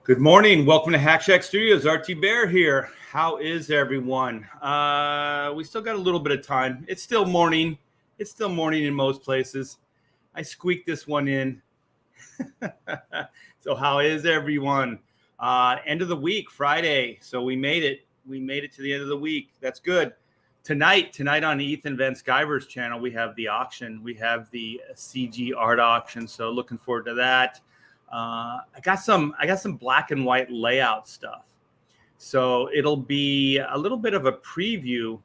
Good morning. Welcome to Hack Shack Studios. RT Bear here. How is everyone? We still got a little bit of time. It's still morning. It's still morning in most places. I squeaked this one in. So how is everyone? End of the week, Friday. So we made it. We made it to the end of the week. That's good. Tonight on Ethan Van Sciver's channel, we have the auction. We have the CG art auction. So looking forward to that. I got some black and white layout stuff. So it'll be a little bit of a preview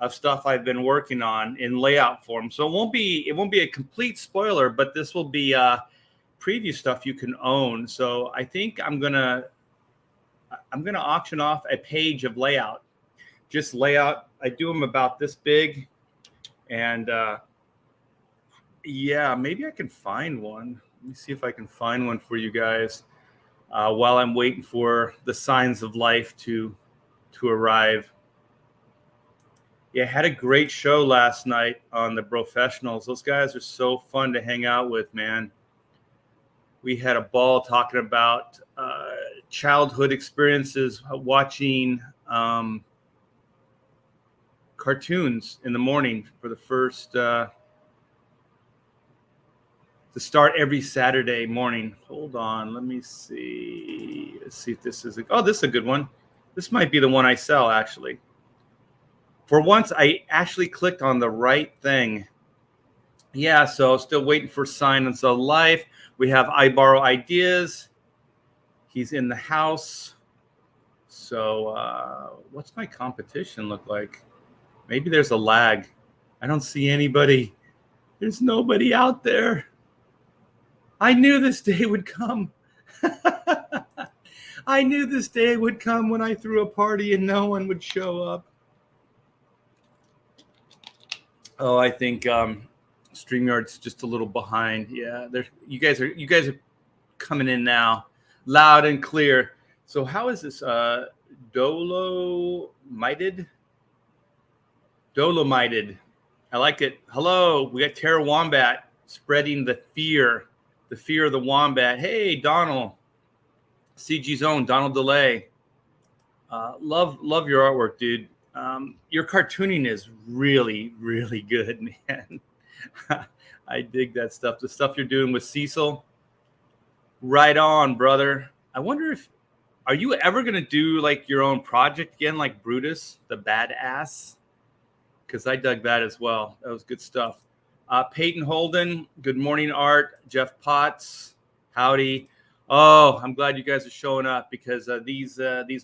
of stuff I've been working on in layout form. So it won't be a complete spoiler, but this will be preview stuff you can own. So I think I'm gonna auction off a page of layout, just layout. I do them about this big, and yeah, maybe I can find one. Let me see if I can find one for you guys while I'm waiting for the signs of life to arrive. Yeah, I had a great show last night on the Professionals. Those guys are so fun to hang out with, man. We had a ball talking about childhood experiences, watching cartoons in the morning for the first to start every Saturday morning. Hold on, let me see. Let's see if this is this is a good one. This might be the one I sell, actually. For once, I actually clicked on the right thing. Yeah, so still waiting for Silence of Life. We have I Borrow Ideas. He's in the house. So what's my competition look like? Maybe there's a lag. I don't see anybody. There's nobody out there. I knew this day would come. I knew this day would come when I threw a party and no one would show up. Oh, I think StreamYard's just a little behind. Yeah, you guys are coming in now, loud and clear. So how is this? Dolomited. I like it. Hello, we got Tara Wombat spreading the fear of the wombat. Hey, Donald, CG's own Donald DeLay. Love your artwork, dude. Your cartooning is really, really good, man. I dig that stuff. The stuff you're doing with Cecil, right on, brother. I wonder are you ever gonna do like your own project again, like Brutus the Badass? Because I dug that as well. That was good stuff. Peyton Holden, good morning, Art. Jeff Potts, howdy. Oh, I'm glad you guys are showing up because these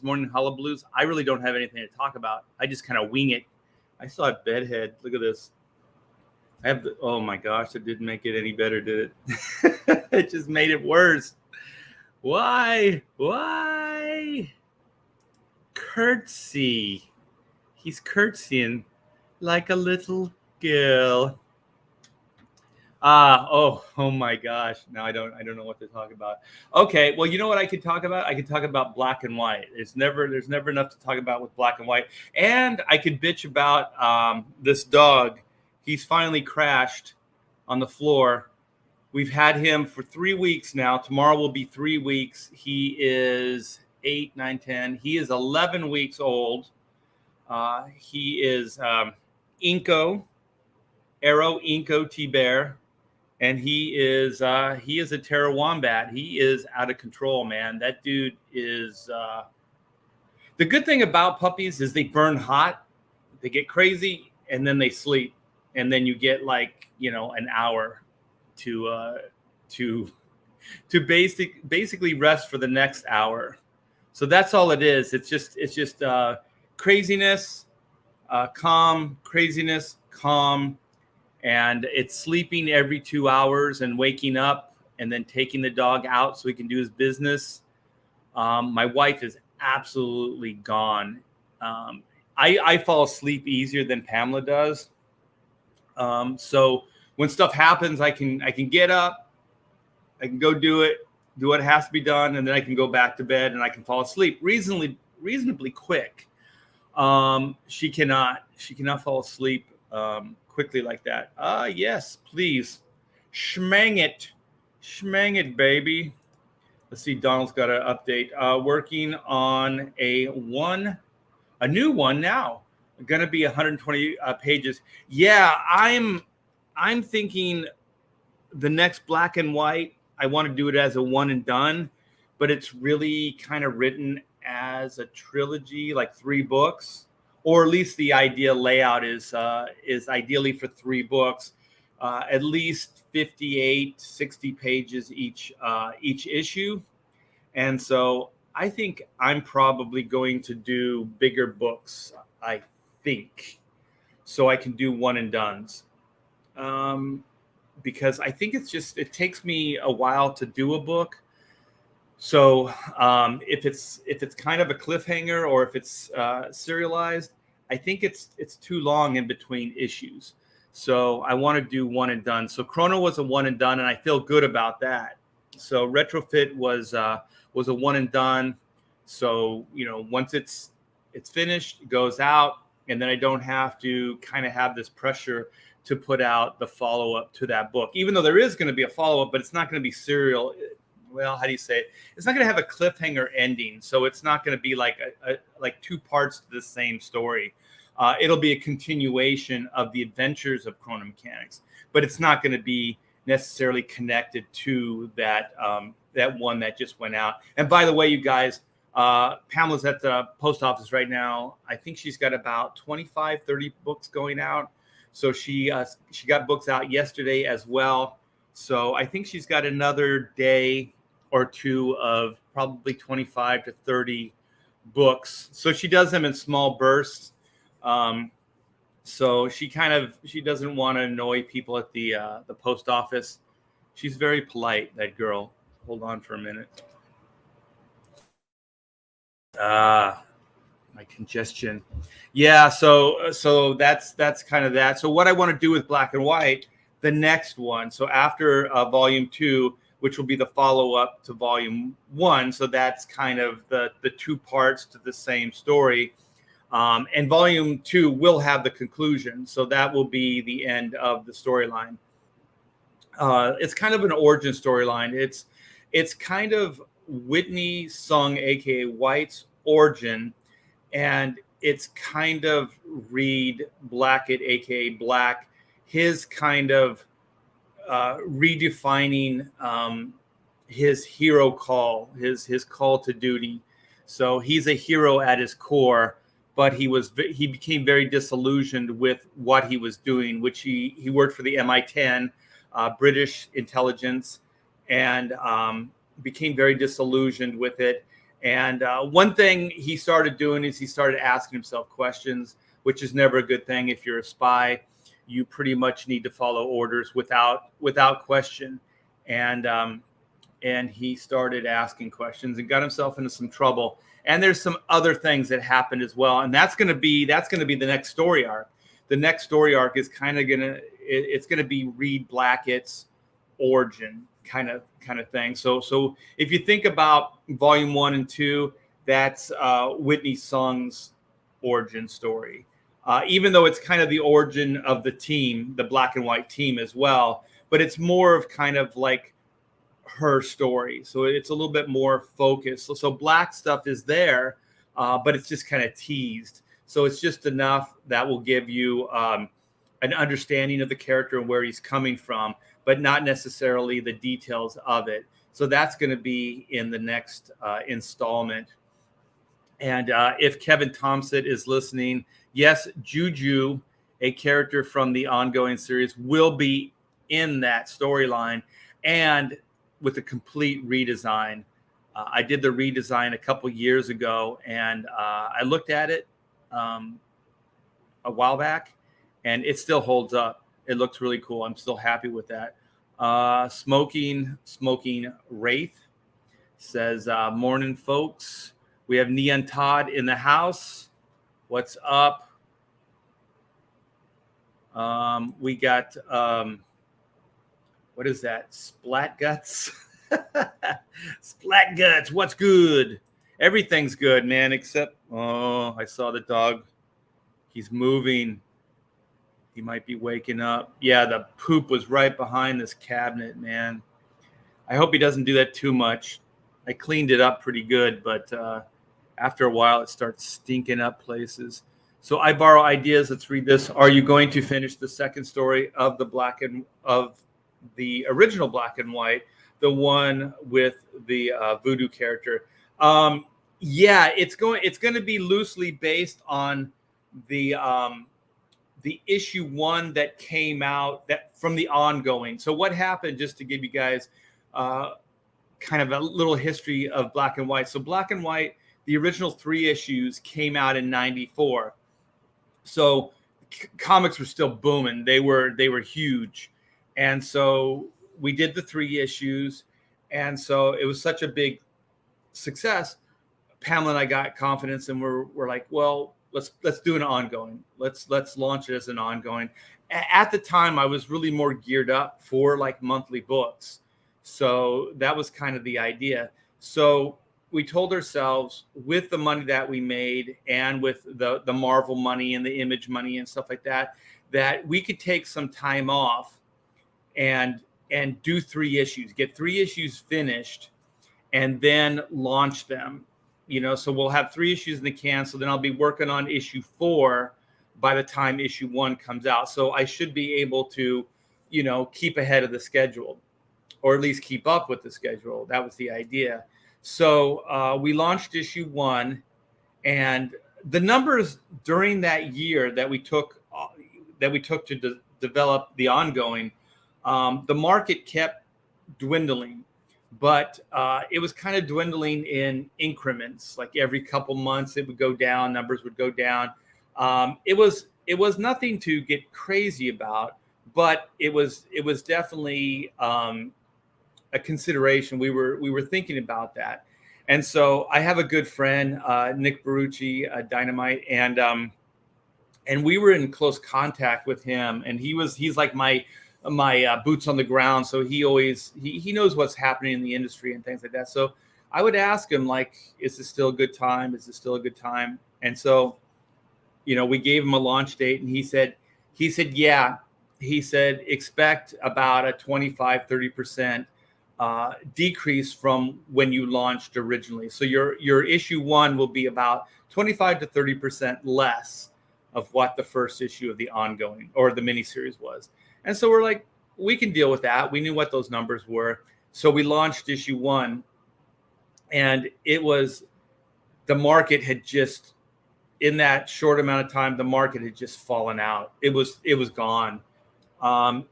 morning hullabaloos, I really don't have anything to talk about. I just kind of wing it. I still have bedhead. Look at this. I have oh my gosh, it didn't make it any better, did it? It just made it worse. Why? Curtsy. He's curtsying like a little girl. Oh my gosh. Now I don't know what to talk about. Okay, well, you know what I could talk about? I could talk about black and white. There's never enough to talk about with black and white. And I could bitch about this dog. He's finally crashed on the floor. We've had him for 3 weeks now. Tomorrow will be 3 weeks. He is 8, 9, 10. He is 11 weeks old. He is Inco, Arrow Inco T-Bear. And he is a Terra Wombat. He is out of control, man. That dude is the good thing about puppies is they burn hot, they get crazy, and then they sleep. And then you get like, an hour to basically rest for the next hour. So that's all it is. It's just craziness, calm, craziness, calm. And it's sleeping every 2 hours and waking up and then taking the dog out so he can do his business. My wife is absolutely gone. I fall asleep easier than Pamela does. So when stuff happens, I can get up, I can go do what has to be done, and then I can go back to bed and I can fall asleep reasonably quick. She cannot fall asleep quickly like that. Yes, please. Schmang it, baby. Let's see. Donald's got an update. Working on a new one now. Going to be 120 pages. Yeah, I'm thinking the next Black and White. I want to do it as a one and done, but it's really kind of written as a trilogy, like 3 books, or at least the idea layout is ideally for 3 books, at least 58, 60 pages each issue. And so I think I'm probably going to do bigger books, I think, so I can do one and dones. Because I think it takes me a while to do a book. So if it's kind of a cliffhanger, or if it's serialized, I think it's too long in between issues. So I want to do one and done. So Chrono was a one and done, and I feel good about that. So Retrofit was a one and done. So once it's finished, it goes out, and then I don't have to kind of have this pressure to put out the follow-up to that book, even though there is going to be a follow-up, but it's not going to be serial. Well, how do you say it? It's not going to have a cliffhanger ending. So it's not going to be like like 2 parts to the same story. It'll be a continuation of the adventures of Chrono Mechanics, but it's not going to be necessarily connected to that one that just went out. And by the way, you guys, Pamela's at the post office right now. I think she's got about 25, 30 books going out. So she got books out yesterday as well. So I think she's got another day or two of probably 25 to 30 books. So she does them in small bursts. So she doesn't want to annoy people at the post office. She's very polite, that girl. Hold on for a minute. My congestion. Yeah, so that's kind of that. So what I want to do with Black and White, the next one, so after volume 2, which will be the follow-up to volume 1, so that's kind of the 2 parts to the same story. And volume 2 will have the conclusion, so that will be the end of the storyline. It's kind of an origin storyline. It's kind of Whitney Sung, aka White's origin, and it's kind of Reed Blackett, aka Black, his kind of redefining his hero call, his call to duty. So he's a hero at his core, but he became very disillusioned with what he was doing, which he worked for the MI10, British intelligence, and became very disillusioned with it. And one thing he started doing is he started asking himself questions, which is never a good thing. If you're a spy, you pretty much need to follow orders without question. And he started asking questions and got himself into some trouble. And there's some other things that happened as well. And that's going to be the next story arc. The next story arc is kind of it's going to be Reed Blackett's origin kind of thing. So if you think about volume 1 and 2, that's Whitney Sung's origin story. Even though it's kind of the origin of the team, the Black and White team as well, but it's more of kind of like her story. So it's a little bit more focused. So Black stuff is there, but it's just kind of teased. So it's just enough that will give you an understanding of the character and where he's coming from, but not necessarily the details of it. So that's going to be in the next installment. And if Kevin Thompson is listening, yes, Juju, a character from the ongoing series, will be in that storyline and with a complete redesign. I did the redesign a couple years ago, and I looked at it a while back, and it still holds up. It looks really cool. I'm still happy with that. Smoking Wraith says, morning, folks. We have Neon Todd in the house. What's up? We got, what is that? Splat Guts? Splat Guts, what's good? Everything's good, man, except, I saw the dog. He's moving. He might be waking up. Yeah, the poop was right behind this cabinet, man. I hope he doesn't do that too much. I cleaned it up pretty good, but after a while it starts stinking up places. So I borrow ideas. Let's read this. Are you going to finish the second story of the original black and white, the one with the voodoo character? Yeah, it's going to be loosely based on the issue 1 that came out that from the ongoing. So what happened, just to give you guys kind of a little history of black and white. So black and white, the original 3 issues came out in 94. So comics were still booming. They were huge. And so we did the 3 issues. And so it was such a big success. Pamela and I got confidence, and we're like, well, let's do an ongoing. Let's launch it as an ongoing. At the time, I was really more geared up for like monthly books. So that was kind of the idea. So we told ourselves, with the money that we made and with the Marvel money and the Image money and stuff like that, that we could take some time off and do 3 issues, get 3 issues finished, and then launch them. So we'll have 3 issues in the can. So then I'll be working on issue 4 by the time issue 1 comes out. So I should be able to, keep ahead of the schedule, or at least keep up with the schedule. That was the idea. So we launched issue 1, and the numbers during that year that we took to develop the ongoing, the market kept dwindling, but it was kind of dwindling in increments. Like every couple months, it would go down. Numbers would go down. It was nothing to get crazy about, but it was definitely a consideration. We were thinking about that. And so I have a good friend, Nick Barucci, Dynamite, and we were in close contact with him, and he's like my boots on the ground. So he knows what's happening in the industry and things like that. So I would ask him, like, is this still a good time? Is this still a good time? And so, we gave him a launch date, and he said, yeah. He said, expect about a 25-30% decrease from when you launched originally. So your issue 1 will be about 25 to 30% less of what the first issue of the ongoing or the miniseries was. And so we're like, we can deal with that. We knew what those numbers were. So we launched issue 1, and the market had just, in that short amount of time, the market had just fallen out. It was gone.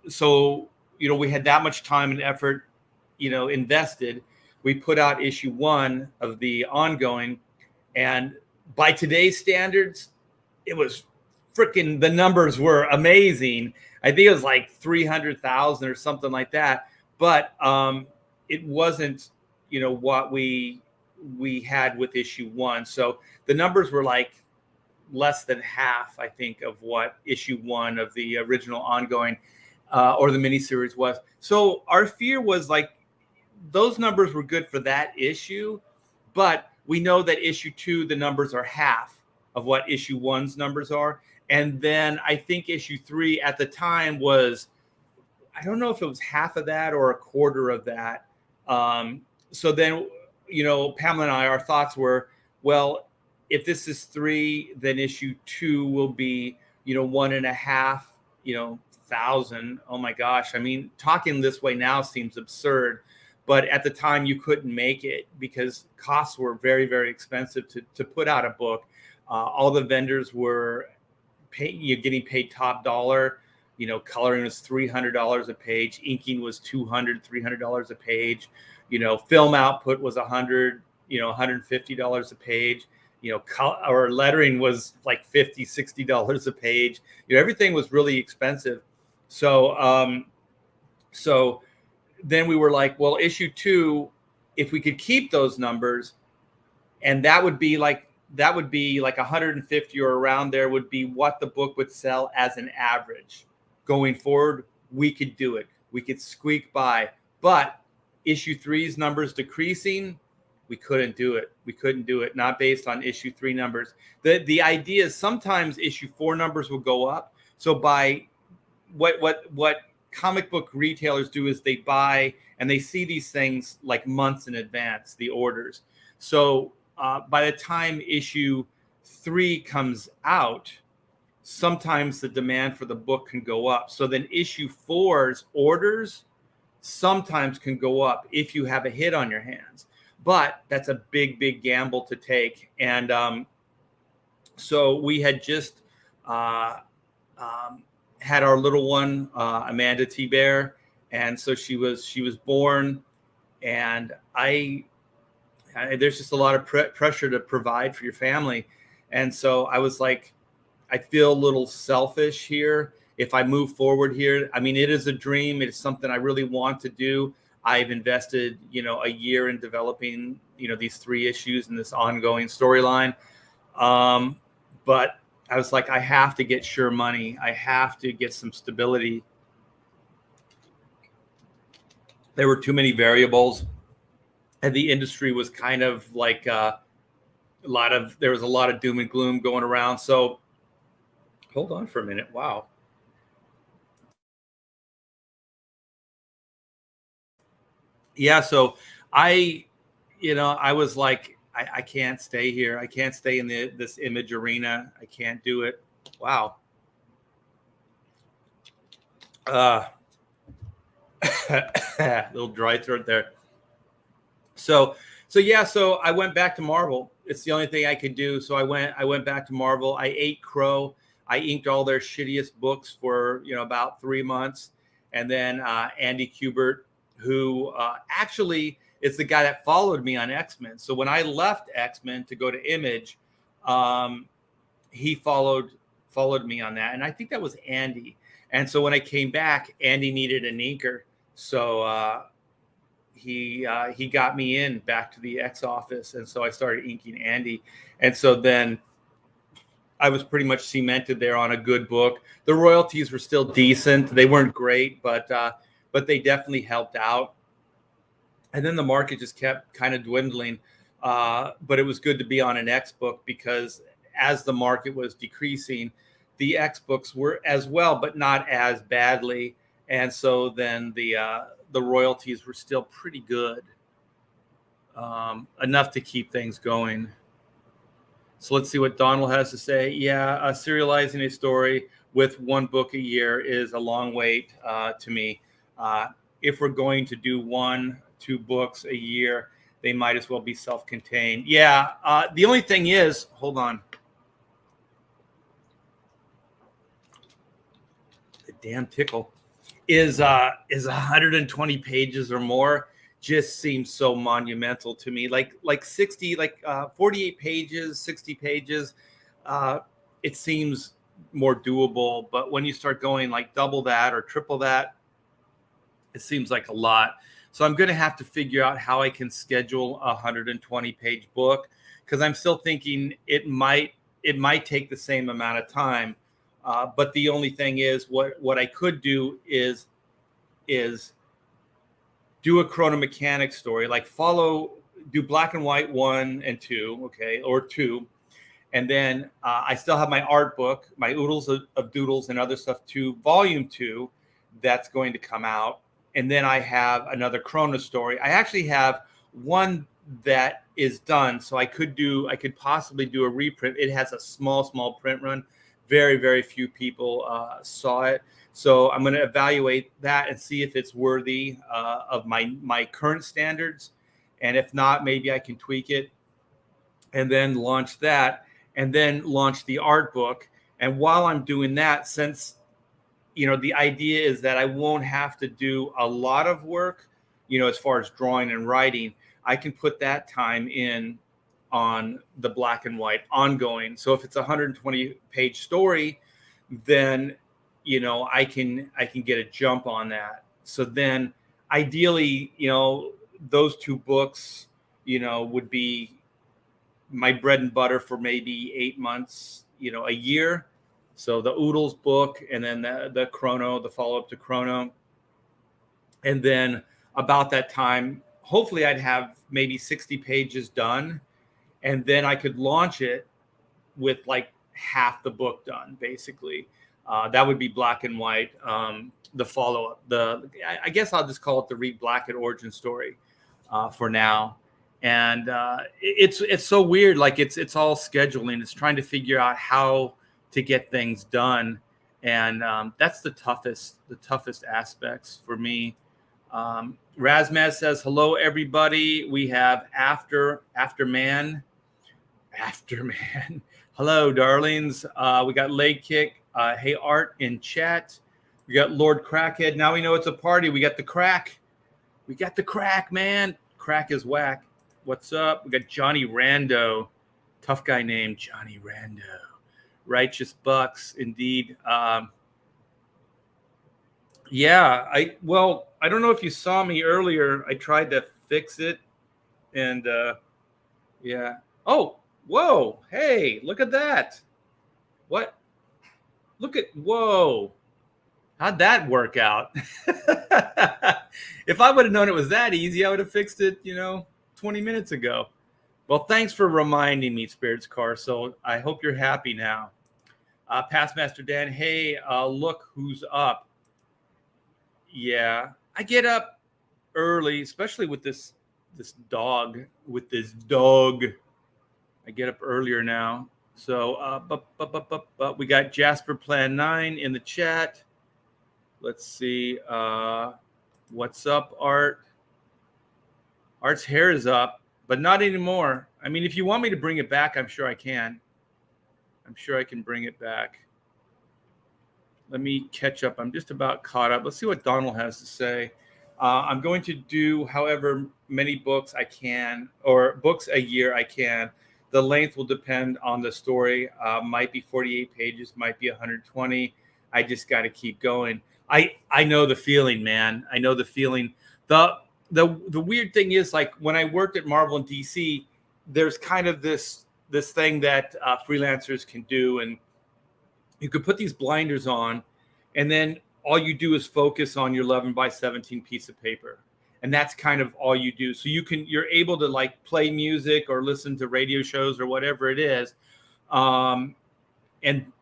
So, we had that much time and effort, invested. We put out issue 1 of the ongoing, and by today's standards, it was freaking, the numbers were amazing. I think it was like 300,000 or something like that, but it wasn't, what we had with issue 1. So the numbers were like less than half, I think, of what issue 1 of the original ongoing or the miniseries was. So our fear was like, those numbers were good for that issue, but we know that issue 2, the numbers are half of what issue 1's numbers are. And then I think issue 3 at the time was, I don't know if it was half of that or a quarter of that. So then, Pamela and I, our thoughts were, well, if this is 3, then issue 2 will be, 1.5, thousand. Oh my gosh. I mean, talking this way now seems absurd, but at the time you couldn't make it because costs were very, very expensive to put out a book. All the vendors were getting paid top dollar. Coloring was $300 a page. Inking was $300 a page. Film output was $150 a page. Or lettering was like $50, $60 a page. Everything was really expensive. So, so then we were like, well, issue 2, if we could keep those numbers, and that would be like 150 or around there would be what the book would sell as an average going forward. We could do it. We could squeak by. But issue 3's numbers decreasing, we couldn't do it. We couldn't do it. Not based on issue 3 numbers. The idea is sometimes issue 4 numbers will go up. So by what comic book retailers do is they buy and they see these things like months in advance, the orders. So by the time issue 3 comes out, sometimes the demand for the book can go up. So then issue 4's orders sometimes can go up if you have a hit on your hands. But that's a big gamble to take. And so we had just had our little one, Amanda T. Bear, and so she was born, and there's just a lot of pressure to provide for your family, and so I was like, I feel a little selfish here if I move forward here. I mean, it is a dream. It's something I really want to do. I've invested, a year in developing, these 3 issues and this ongoing storyline. But I was like, I have to get sure money. I have to get some stability. There were too many variables, and the industry was kind of like there was a lot of doom and gloom going around. So hold on for a minute. Wow. Yeah. So I was like, I can't stay here. I can't stay in this image arena. I can't do it. Wow. Little dry throat there. So I went back to Marvel. It's the only thing I could do. So I went back to Marvel. I ate crow. I inked all their shittiest books for about 3 months, and then Andy Kubert, who actually is the guy that followed me on X-Men. So when I left X-Men to go to Image, he followed me on that, and I think that was Andy. And so when I came back, Andy needed an inker, so he got me in back to the X office, and so I started inking Andy, and so then I was pretty much cemented there on a good book. The royalties were still decent; they weren't great, but they definitely helped out. And then the market just kept kind of dwindling, but it was good to be on an X book because as the market was decreasing, the X books were as well, but not as badly. And so then the royalties were still pretty good, enough to keep things going. So let's see what Donald has to say. Yeah, serializing a story with 1 book a year is a long wait to me. If we're going to do 1-2 books a year, they might as well be self-contained. Yeah, the only thing is, hold on. The damn tickle is 120 pages or more. Just seems so monumental to me. Like 60, 48 pages, 60 pages. It seems more doable, but when you start going like double that or triple that, it seems like a lot. So I'm going to have to figure out how I can schedule a 120-page book, because I'm still thinking it might take the same amount of time. But the only thing is, what I could do is do a Chrono Mechanics story, like do Black and White 1 and 2, okay, or 2. And then I still have my art book, my Oodles of Doodles and other stuff 2, volume 2, that's going to come out. And then I have another Chrono story. I actually have one that is done. So I could possibly do a reprint. It has a small print run. Very, very few people saw it. So I'm going to evaluate that and see if it's worthy of my current standards. And if not, maybe I can tweak it and then launch that and then launch the art book. And while I'm doing that, since the idea is that I won't have to do a lot of work, as far as drawing and writing, I can put that time in on the Black and White ongoing. So if it's a 120-page story, then I can get a jump on that. So then ideally, those 2 books, would be my bread and butter for maybe 8 months, a year. So the Oodles book, and then the Chrono, the follow-up to Chrono. And then about that time, hopefully I'd have maybe 60 pages done. And then I could launch it with like half the book done, basically. That would be Black and White. The follow-up, I guess I'll just call it the Reed Blackett origin story for now. And it's so weird. Like it's all scheduling. It's trying to figure out how to get things done, and that's the toughest aspects for me. Razmaz says hello everybody. We have Afterman. Hello darlings. We got Leg Kick. Hey Art in chat. We got Lord Crackhead. Now we know it's a party. We got the crack. We got the crack, man. Crack is whack. What's up? We got Johnny Rando. Tough guy named Johnny Rando. Righteous Bucks, indeed. Yeah, I don't know if you saw me earlier. I tried to fix it. And yeah. Oh, whoa. Hey, look at that. What? Whoa. How'd that work out? If I would have known it was that easy, I would have fixed it, 20 minutes ago. Well, thanks for reminding me, Spirits Car. So I hope you're happy now. Pastmaster Dan, hey, look who's up. Yeah, I get up early, especially with this dog. I get up earlier now. So, but we got Jasper Plan 9 in the chat. Let's see. What's up, Art? Art's hair is up, but not anymore. I mean, if you want me to bring it back, I'm sure I can. I'm sure I can bring it back. Let me catch up. I'm just about caught up. Let's see what Donald has to say. I'm going to do however many books I can, or books a year I can. The length will depend on the story. Might be 48 pages, might be 120. I just got to keep going. I know the feeling, man. I know the feeling. The weird thing is, like, when I worked at Marvel and DC, there's kind of this thing that freelancers can do, and you could put these blinders on, and then all you do is focus on your 11 by 17 piece of paper, and that's kind of all you do. So you're able to like play music or listen to radio shows or whatever it is, and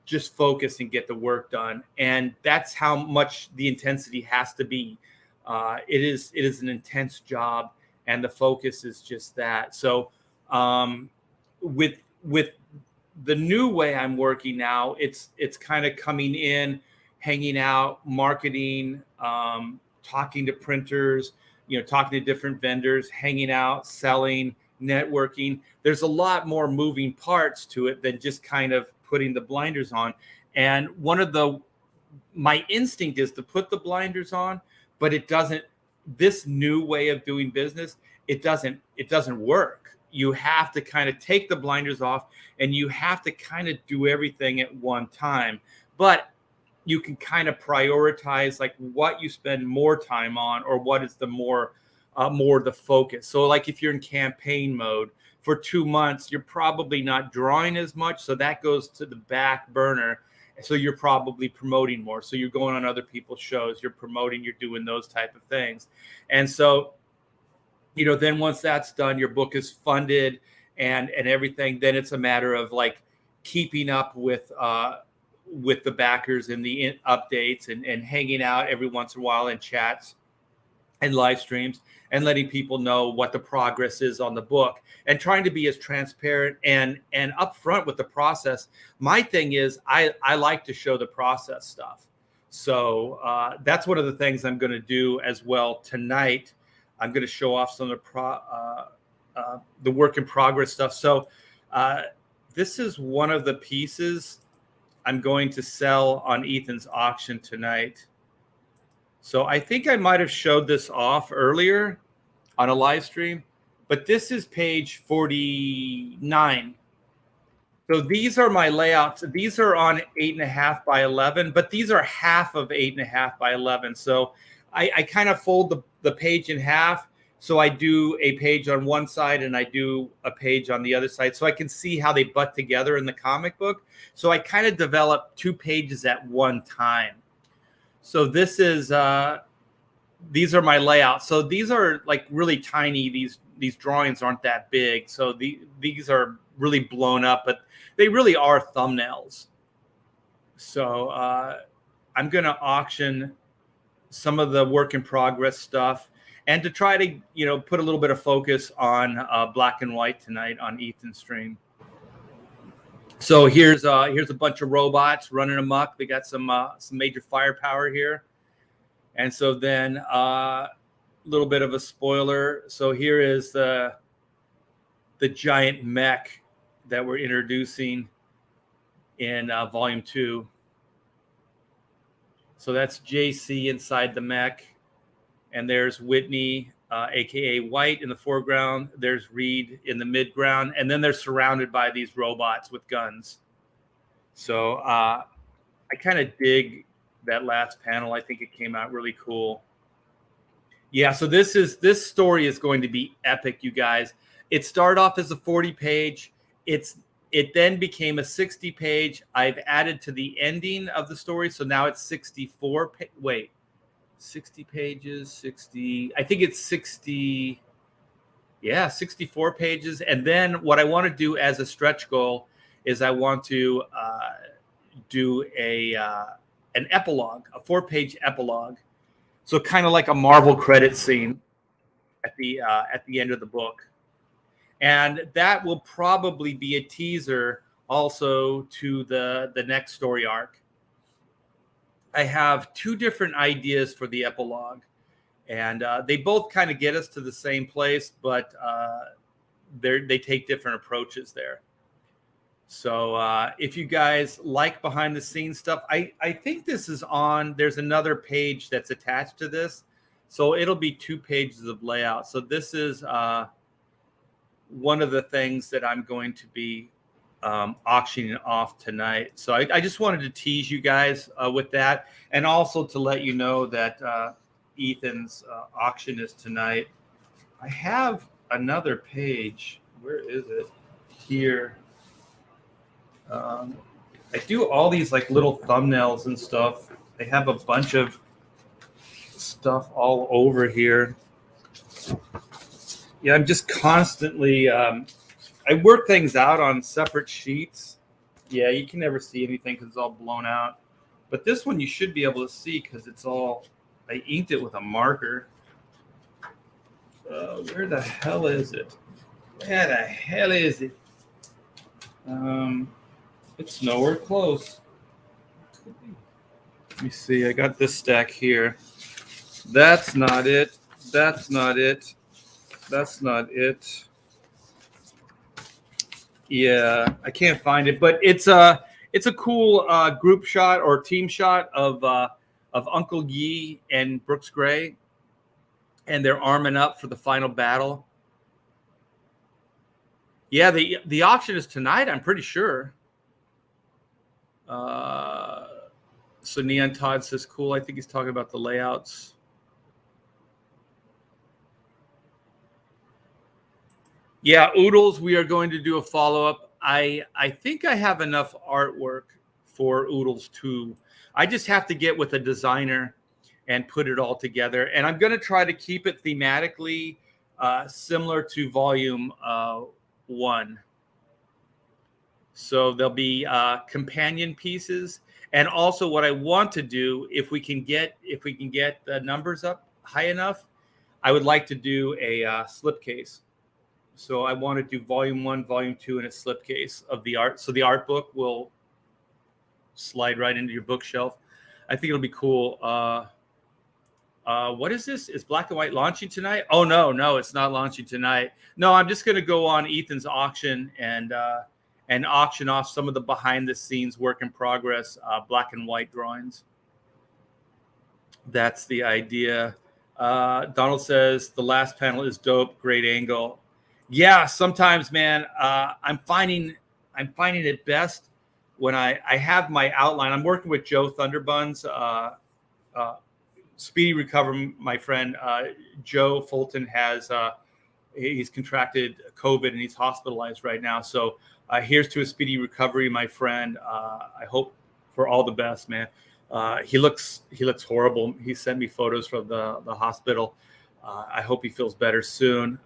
just focus and get the work done. And that's how much the intensity has to be. It is an intense job, and the focus is just that. So with the new way I'm working now, it's kind of coming in, hanging out, marketing, talking to printers, talking to different vendors, hanging out, selling, networking. There's a lot more moving parts to it than just kind of putting the blinders on. And my instinct is to put the blinders on, but it doesn't. This new way of doing business, it doesn't work. You have to kind of take the blinders off, and you have to kind of do everything at one time. But you can kind of prioritize like what you spend more time on, or what is the more the focus. So like if you're in campaign mode for 2 months, you're probably not drawing as much. So that goes to the back burner. So you're probably promoting more. So you're going on other people's shows, you're promoting, you're doing those type of things. And so, then once that's done, your book is funded and everything, then it's a matter of like keeping up with the backers and the updates and hanging out every once in a while in chats and live streams and letting people know what the progress is on the book, and trying to be as transparent and upfront with the process. My thing is I like to show the process stuff. So that's one of the things I'm going to do as well tonight. I'm going to show off some of the work in progress stuff. So this is one of the pieces I'm going to sell on Ethan's auction tonight. So I think I might have showed this off earlier on a live stream, but this is page 49. So these are my layouts. These are on 8.5 by 11, but these are half of 8.5 by 11. So I kind of fold the page in half. So I do a page on one side and I do a page on the other side, so I can see how they butt together in the comic book. So I kind of develop 2 pages at one time. So this is these are my layouts. So these are like really tiny. These drawings aren't that big. So these are really blown up, but they really are thumbnails. So I'm going to auction some of the work in progress stuff, and to try to, put a little bit of focus on black and white tonight on Ethan's stream. So here's a bunch of robots running amok. They got some major firepower here, and so then a little bit of a spoiler. So here is the giant mech that we're introducing in Volume 2. So that's JC inside the mech, and there's Whitney, aka White, in the foreground. There's Reed in the midground, and then they're surrounded by these robots with guns. So I kind of dig that last panel. I think it came out really cool. Yeah, so this story is going to be epic, you guys. It started off as a 40-page. It then became a 60-page. I've added to the ending of the story, so now it's 64. 60 pages, 60. I think it's 60. Yeah, 64 pages. And then what I want to do as a stretch goal is I want to do an epilogue, a 4-page epilogue. So kind of like a Marvel credit scene at the end of the book. And that will probably be a teaser also to the next story arc. I have 2 different ideas for the epilogue, and they both kind of get us to the same place, but they take different approaches there. So if you guys like behind the scenes stuff, I think this is on. There's another page that's attached to this, so it'll be 2 pages of layout. So this is one of the things that I'm going to be auctioning off tonight. So I just wanted to tease you guys with that, and also to let you know that Ethan's auction is tonight. I have another page. Where is it? Here. I do all these like little thumbnails and stuff. I have a bunch of stuff all over here. Yeah, I'm just constantly, I work things out on separate sheets. Yeah, you can never see anything because it's all blown out. But this one you should be able to see because it's all, I inked it with a marker. Where the hell is it? Where the hell is it? It's nowhere close. Let me see. I got this stack here. That's not it. That's not it. That's not it. Yeah, I can't find it, but it's a cool group shot or team shot of Uncle Yi and Brooks Gray, and they're arming up for the final battle. Yeah, the auction is tonight, I'm pretty sure. So Neon Todd says, cool. I think he's talking about the layouts. Yeah, Oodles, we are going to do a follow-up. I think I have enough artwork for Oodles 2. I just have to get with a designer and put it all together. And I'm going to try to keep it thematically similar to Volume 1. So there'll be companion pieces. And also what I want to do, if we can get the numbers up high enough, I would like to do a slipcase. So I want to do Volume 1, Volume 2, and a slipcase of the art. So the art book will slide right into your bookshelf. I think it'll be cool. What is this? Is Black and White launching tonight? Oh, no, it's not launching tonight. No, I'm just going to go on Ethan's auction and auction off some of the behind-the-scenes work in progress black and white drawings. That's the idea. Donald says the last panel is dope. Great angle. Yeah, sometimes, man, I'm finding it best when I have my outline. I'm working with Joe Thunderbuns, Speedy Recovery. My friend Joe Fulton has he's contracted COVID and he's hospitalized right now. So here's to a speedy recovery, my friend. I hope for all the best, man. He looks horrible. He sent me photos from the hospital. I hope he feels better soon.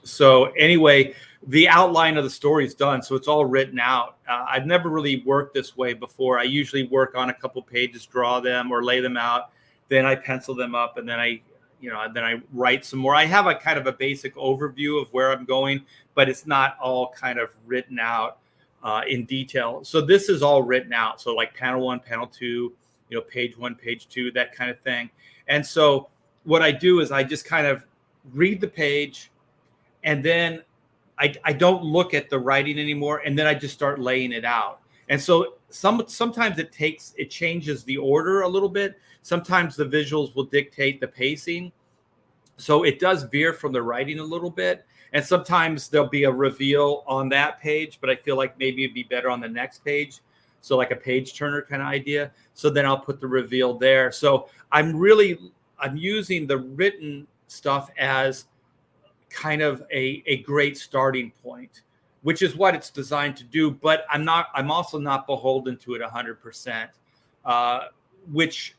So anyway, the outline of the story is done, so it's all written out. I've never really worked this way before. I usually work on a couple pages, draw them or lay them out, then I pencil them up, and then I write some more. I have a kind of a basic overview of where I'm going, but it's not all kind of written out in detail. So this is all written out. So like panel 1, panel 2, page 1, page 2, that kind of thing. And so what I do is I just kind of read the page, and then I don't look at the writing anymore, and then I just start laying it out. And so sometimes it changes the order a little bit. Sometimes the visuals will dictate the pacing. So it does veer from the writing a little bit. And sometimes there'll be a reveal on that page, but I feel like maybe it'd be better on the next page. So like a page turner kind of idea. So then I'll put the reveal there. So I'm using the written stuff as kind of a great starting point, which is what it's designed to do. But I'm also not beholden to it 100%, which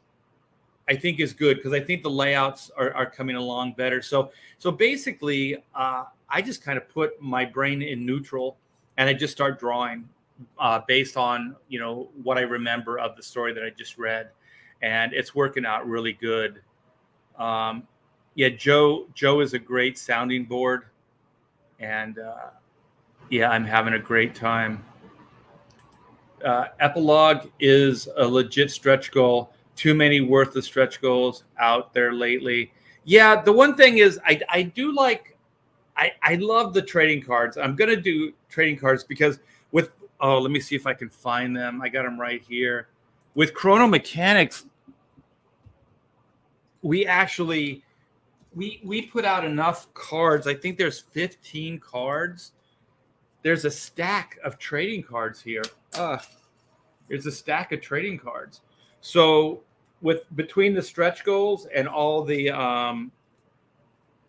I think is good, because I think the layouts are coming along better. So basically, I just kind of put my brain in neutral, and I just start drawing based on what I remember of the story that I just read, and it's working out really good. Yeah, Joe is a great sounding board, and yeah, I'm having a great time. Epilogue is a legit stretch goal. Too many worthless stretch goals out there lately. Yeah, the one thing is I do like, I love the trading cards. I'm going to do trading cards because let me see if I can find them. I got them right here. With Chrono Mechanics, we actually, we put out enough cards. I think there's 15 cards. There's a stack of trading cards here. There's a stack of trading cards. So between the stretch goals and all the,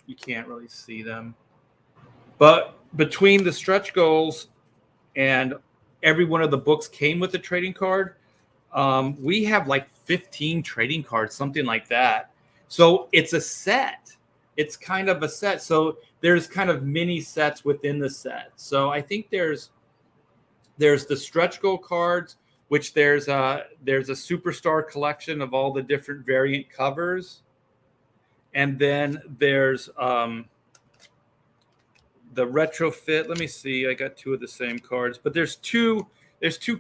you can't really see them, but between the stretch goals and every one of the books came with a trading card. We have like 15 trading cards, something like that. So it's a set. It's kind of a set. So there's kind of mini sets within the set. So I think there's the stretch goal cards, which there's a superstar collection of all the different variant covers. And then there's the retrofit. Let me see. I got 2 of the same cards, but there's two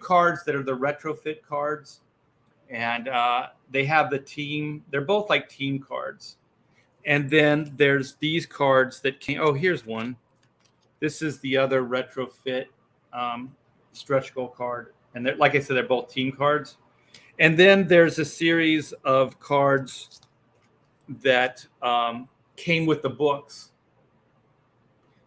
cards that are the retrofit cards, and they have the team. They're both like team cards. And then there's these cards that came. Oh, here's one. This is the other retrofit stretch goal card. And like I said, they're both team cards. And then there's a series of cards that came with the books.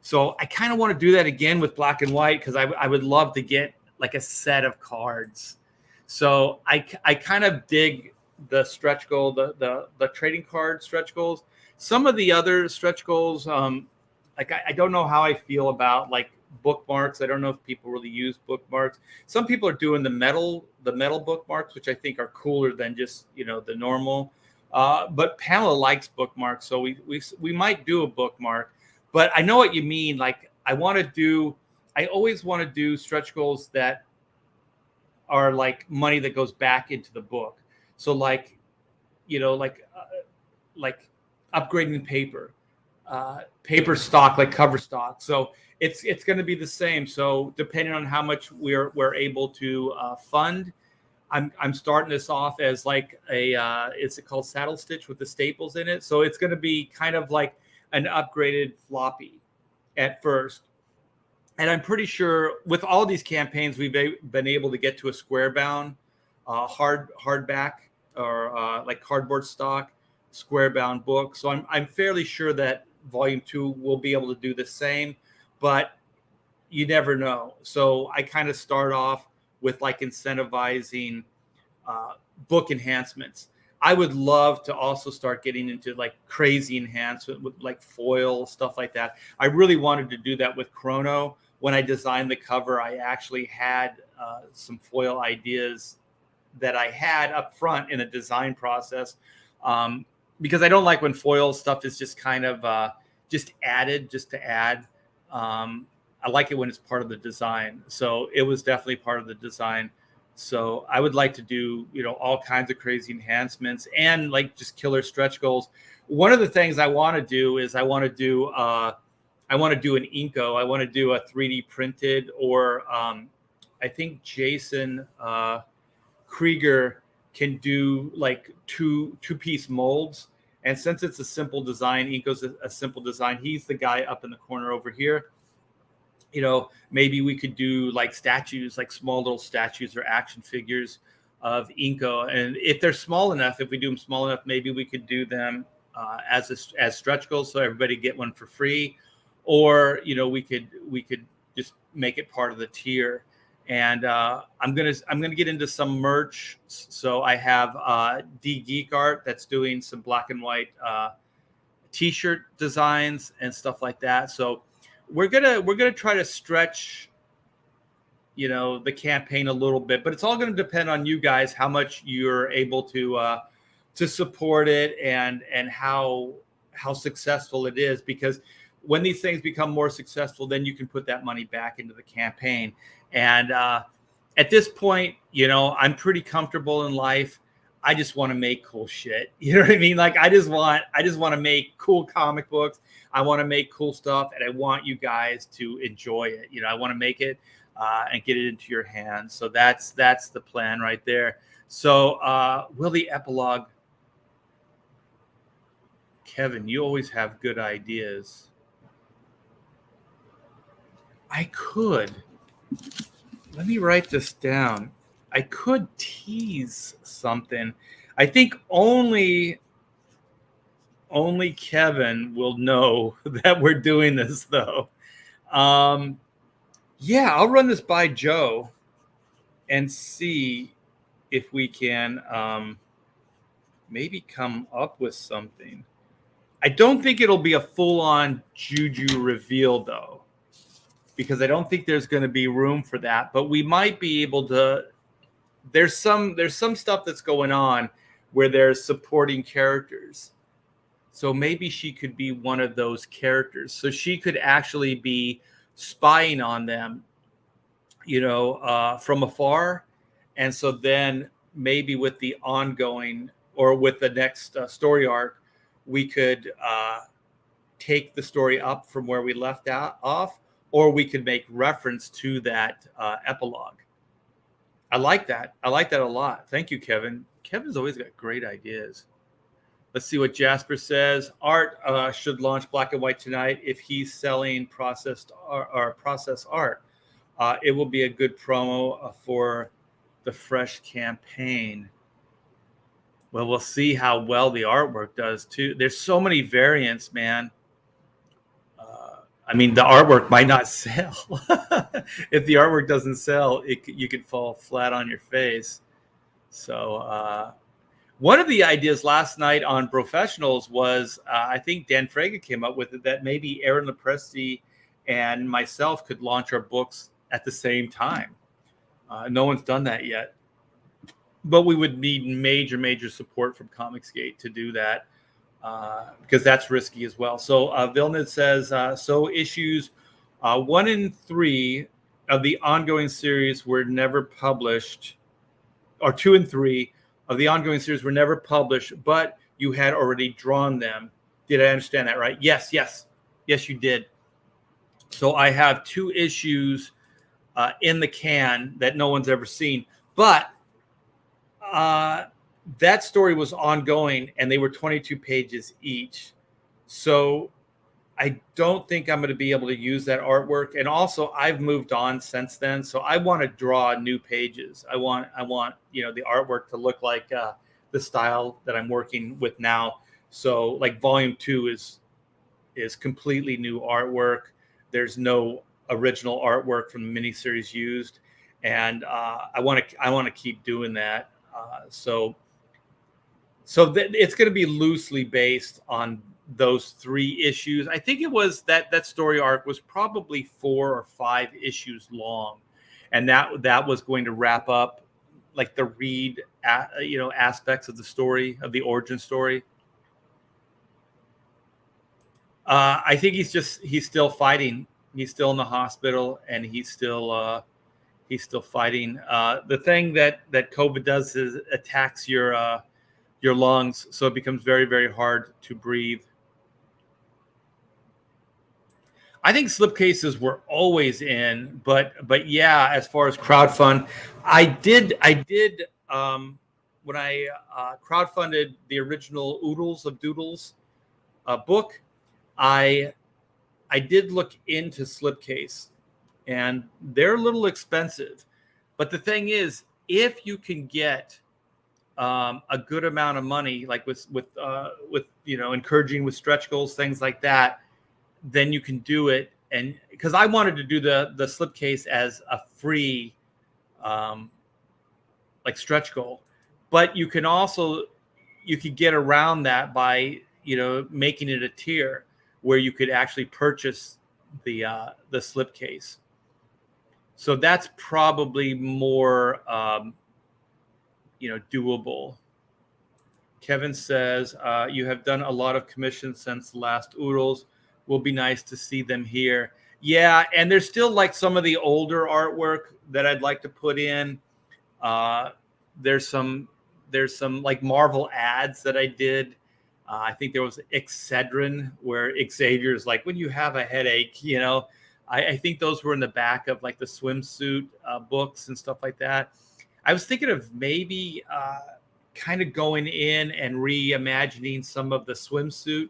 So I kind of want to do that again with black and white, because I would love to get like a set of cards. So I kind of dig the stretch goal, the trading card stretch goals. Some of the other stretch goals, like I don't know how I feel about like bookmarks. I don't know if people really use bookmarks. Some people are doing the metal bookmarks, which I think are cooler than just the normal. But Pamela likes bookmarks, so we might do a bookmark. But I know what you mean. Like I always want to do stretch goals that are like money that goes back into the book. So like upgrading paper stock, like cover stock. So it's going to be the same. So depending on how much we're able to fund, I'm starting this off as like is it called saddle stitch with the staples in it? So it's going to be kind of like an upgraded floppy at first. And I'm pretty sure with all these campaigns, we've been able to get to a square bound, hardback, or like cardboard stock, square bound book. So I'm fairly sure that volume 2 will be able to do the same, but you never know. So I kind of start off with like incentivizing book enhancements. I would love to also start getting into like crazy enhancement with like foil, stuff like that. I really wanted to do that with Chrono. When I designed the cover, I actually had some foil ideas that I had up front in the design process, because I don't like when foil stuff is just kind of just added just to add. I like it when it's part of the design. So it was definitely part of the design. So I would like to do, all kinds of crazy enhancements and like just killer stretch goals. One of the things I want to do is I want to do an Inco. I want to do a 3D printed, or I think Jason Krieger can do like two-piece molds. And since it's a simple design, Inco's a simple design. He's the guy up in the corner over here. Maybe we could do like statues, like small little statues or action figures of Inco. And if they're small enough, if we do them small enough, maybe we could do them as stretch goals, so everybody get one for free. Or we could just make it part of the tier. And I'm gonna get into some merch. So I have D Geek Art that's doing some black and white t-shirt designs and stuff like that. So we're gonna try to stretch the campaign a little bit, but it's all going to depend on you guys, how much you're able to support it, and how successful it is. Because when these things become more successful, then you can put that money back into the campaign. And at this point, I'm pretty comfortable in life. I just want to make cool shit. You know what I mean? Like I just want to make cool comic books. I want to make cool stuff, and I want you guys to enjoy it. I want to make it and get it into your hands. So that's the plan right there. So will the epilogue, Kevin, you always have good ideas. I could. Let me write this down. I could tease something. I think only Kevin will know that we're doing this, though. Yeah, I'll run this by Joe and see if we can maybe come up with something. I don't think it'll be a full-on Juju reveal, though, because I don't think there's going to be room for that. But we might be able to. There's some stuff that's going on where there's supporting characters. So maybe she could be one of those characters. So she could actually be spying on them, from afar. And so then maybe with the ongoing, or with the next story arc, we could take the story up from where we left off, or we could make reference to that epilogue. I like that. I like that a lot. Thank you, Kevin. Kevin's always got great ideas. Let's see what Jasper says. Art should launch black and white tonight if he's selling processed or process art. It will be a good promo for the fresh campaign. Well, we'll see how well the artwork does too. There's so many variants, man. I mean, the artwork might not sell. If the artwork doesn't sell, you could fall flat on your face. So one of the ideas last night on Professionals was, I think Dan Fraga came up with it, that maybe Aaron Lepresti and myself could launch our books at the same time. No one's done that yet. But we would need major support from Comicsgate to do that. Because that's risky as well. So Vilnid says, so issues 1 and 3 of the ongoing series were never published, or 2 and 3 of the ongoing series were never published, but you had already drawn them. Did I understand that right? Yes, you did. So I have 2 issues in the can that no one's ever seen, but that story was ongoing, and they were 22 pages each. So I don't think I'm going to be able to use that artwork. And also, I've moved on since then, so I want to draw new pages. I want the artwork to look like the style that I'm working with now. So like volume 2 is completely new artwork. There's no original artwork from the miniseries used, and I want to keep doing that. So it's going to be loosely based on those 3 issues. I think it was that story arc was probably 4 or 5 issues long, and that was going to wrap up like the Reed aspects of the story, of the origin story. I think he's still fighting. He's still in the hospital, and he's still fighting. The thing that COVID does is attacks your lungs, so it becomes very, very hard to breathe. I think slipcases were always in, but yeah, as far as crowdfund, I did when I crowdfunded the original Oodles of Doodles book, I I did look into slipcase, and they're a little expensive. But the thing is, if you can get a good amount of money, like with encouraging with stretch goals, things like that, then you can do it. And because I wanted to do the slipcase as a free like stretch goal, but you could get around that by making it a tier where you could actually purchase the slipcase. So that's probably more doable. Kevin says you have done a lot of commissions since the last Oodles. Will be nice to see them here. Yeah, and there's still like some of the older artwork that I'd like to put in. Uh, there's some like Marvel ads that I did. I think there was Excedrin where Xavier's like, when you have a headache, I think those were in the back of like the swimsuit books and stuff like that. I was thinking of maybe kind of going in and reimagining some of the swimsuit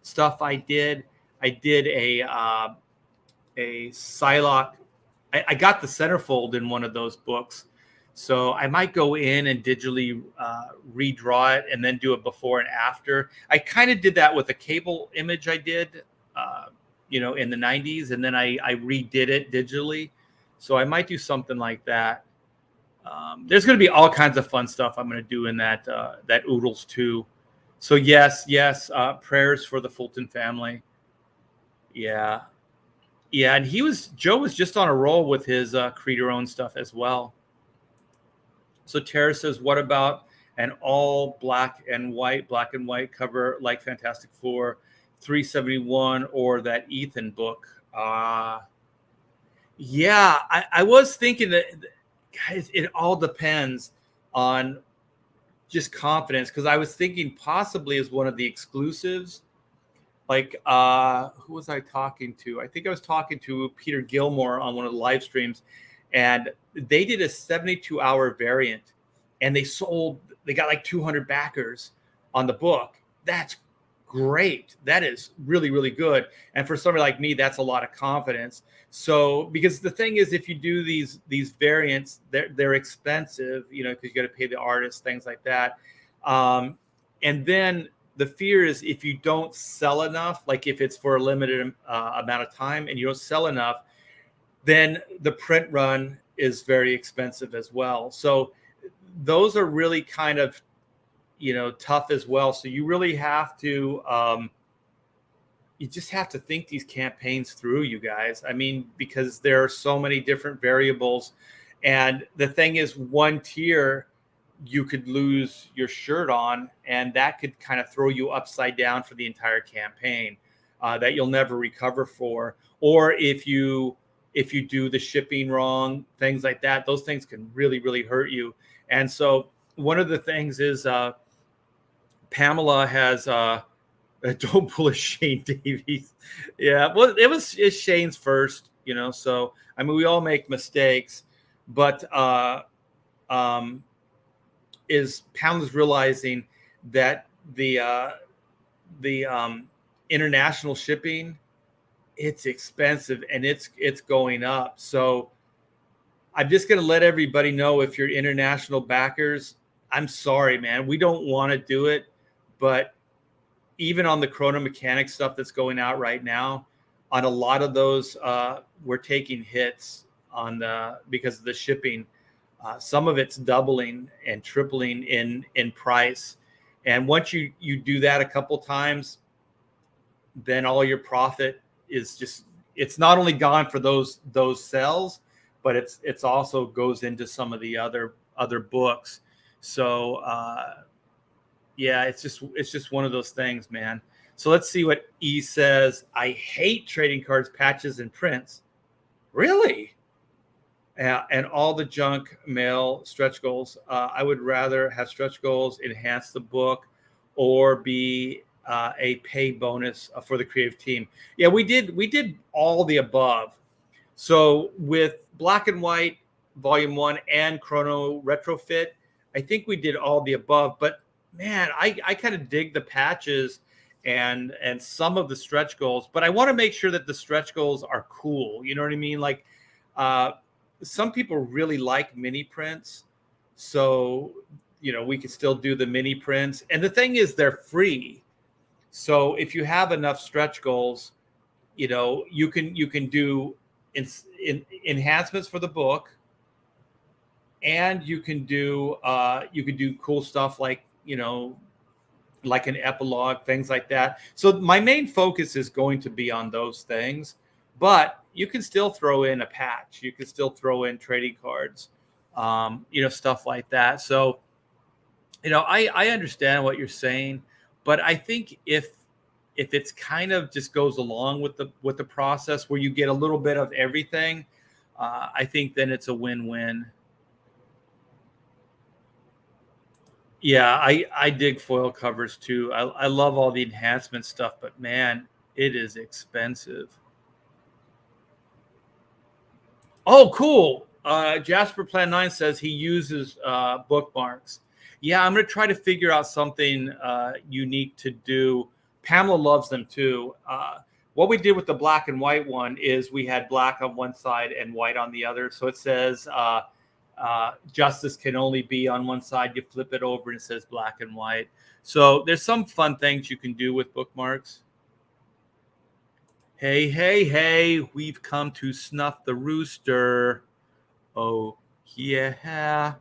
stuff I did. I did a Psylocke. I got the centerfold in one of those books. So I might go in and digitally redraw it and then do a before and after. I kind of did that with a cable image I did, in the 90s, and then I redid it digitally. So I might do something like that. There's going to be all kinds of fun stuff I'm going to do in that Oodles too. So yes, prayers for the Fulton family. Yeah. Yeah, and Joe was just on a roll with his create your own stuff as well. So Tara says, what about an all black and white cover like Fantastic Four, 371 or that Ethan book? Yeah, I was thinking that, guys, it all depends on just confidence, because I was thinking possibly as one of the exclusives. Like, who was I talking to? I think I was talking to Peter Gilmore on one of the live streams, and they did a 72-hour variant, and they got like 200 backers on the book. That's great. That is really, really good. And for somebody like me, that's a lot of confidence. So, because the thing is, if you do these variants, they're expensive, because you got to pay the artist, things like that. And then the fear is if you don't sell enough, like if it's for a limited amount of time and you don't sell enough, then the print run is very expensive as well. So those are really kind of, tough as well. So you really have to, you just have to think these campaigns through, you guys. I mean, because there are so many different variables. And the thing is, one tier, you could lose your shirt on, and that could kind of throw you upside down for the entire campaign that you'll never recover for. Or if you do the shipping wrong, things like that, those things can really, really hurt you. And so one of the things is Pamela has don't pull a Shane Davies. Yeah, well, it's Shane's first, so I mean, we all make mistakes, but is Pamela's realizing that the international shipping, it's expensive and it's going up. So I'm just going to let everybody know, if you're international backers, I'm sorry, man, we don't want to do it. But even on the Chrono Mechanics stuff that's going out right now, on a lot of those, we're taking hits because of the shipping. Some of it's doubling and tripling in price. And once you do that a couple times, then all your profit is just, it's not only gone for those sales, but it's also goes into some of the other books. So yeah, it's just one of those things, man. So let's see what E says. I hate trading cards, patches, and prints. Really? And all the junk mail stretch goals. I would rather have stretch goals enhance the book or be a pay bonus for the creative team. Yeah, we did all the above. So with Black and White Volume 1 and Chrono Retrofit, I think we did all the above. But man, I kind of dig the patches and some of the stretch goals, but I want to make sure that the stretch goals are cool. You know what I mean? Like uh, some people really like mini prints. So, we can still do the mini prints. And the thing is, they're free. So if you have enough stretch goals, you can do enhancements for the book, and you can do cool stuff like an epilogue, things like that. So my main focus is going to be on those things, but you can still throw in a patch, you can still throw in trading cards, stuff like that. So I understand what you're saying, but I think if it's kind of just goes along with the process where you get a little bit of everything, I think then it's a win-win. Yeah, I dig foil covers too. I love all the enhancement stuff, but man, it is expensive. Oh, cool. Jasper Plan 9 says he uses bookmarks. Yeah, I'm going to try to figure out something unique to do. Pamela loves them too. What we did with the black and white one is we had black on one side and white on the other. So it says justice can only be on one side. You flip it over and it says black and white. So there's some fun things you can do with bookmarks. Hey, hey, hey, we've come to snuff the rooster. Oh, yeah.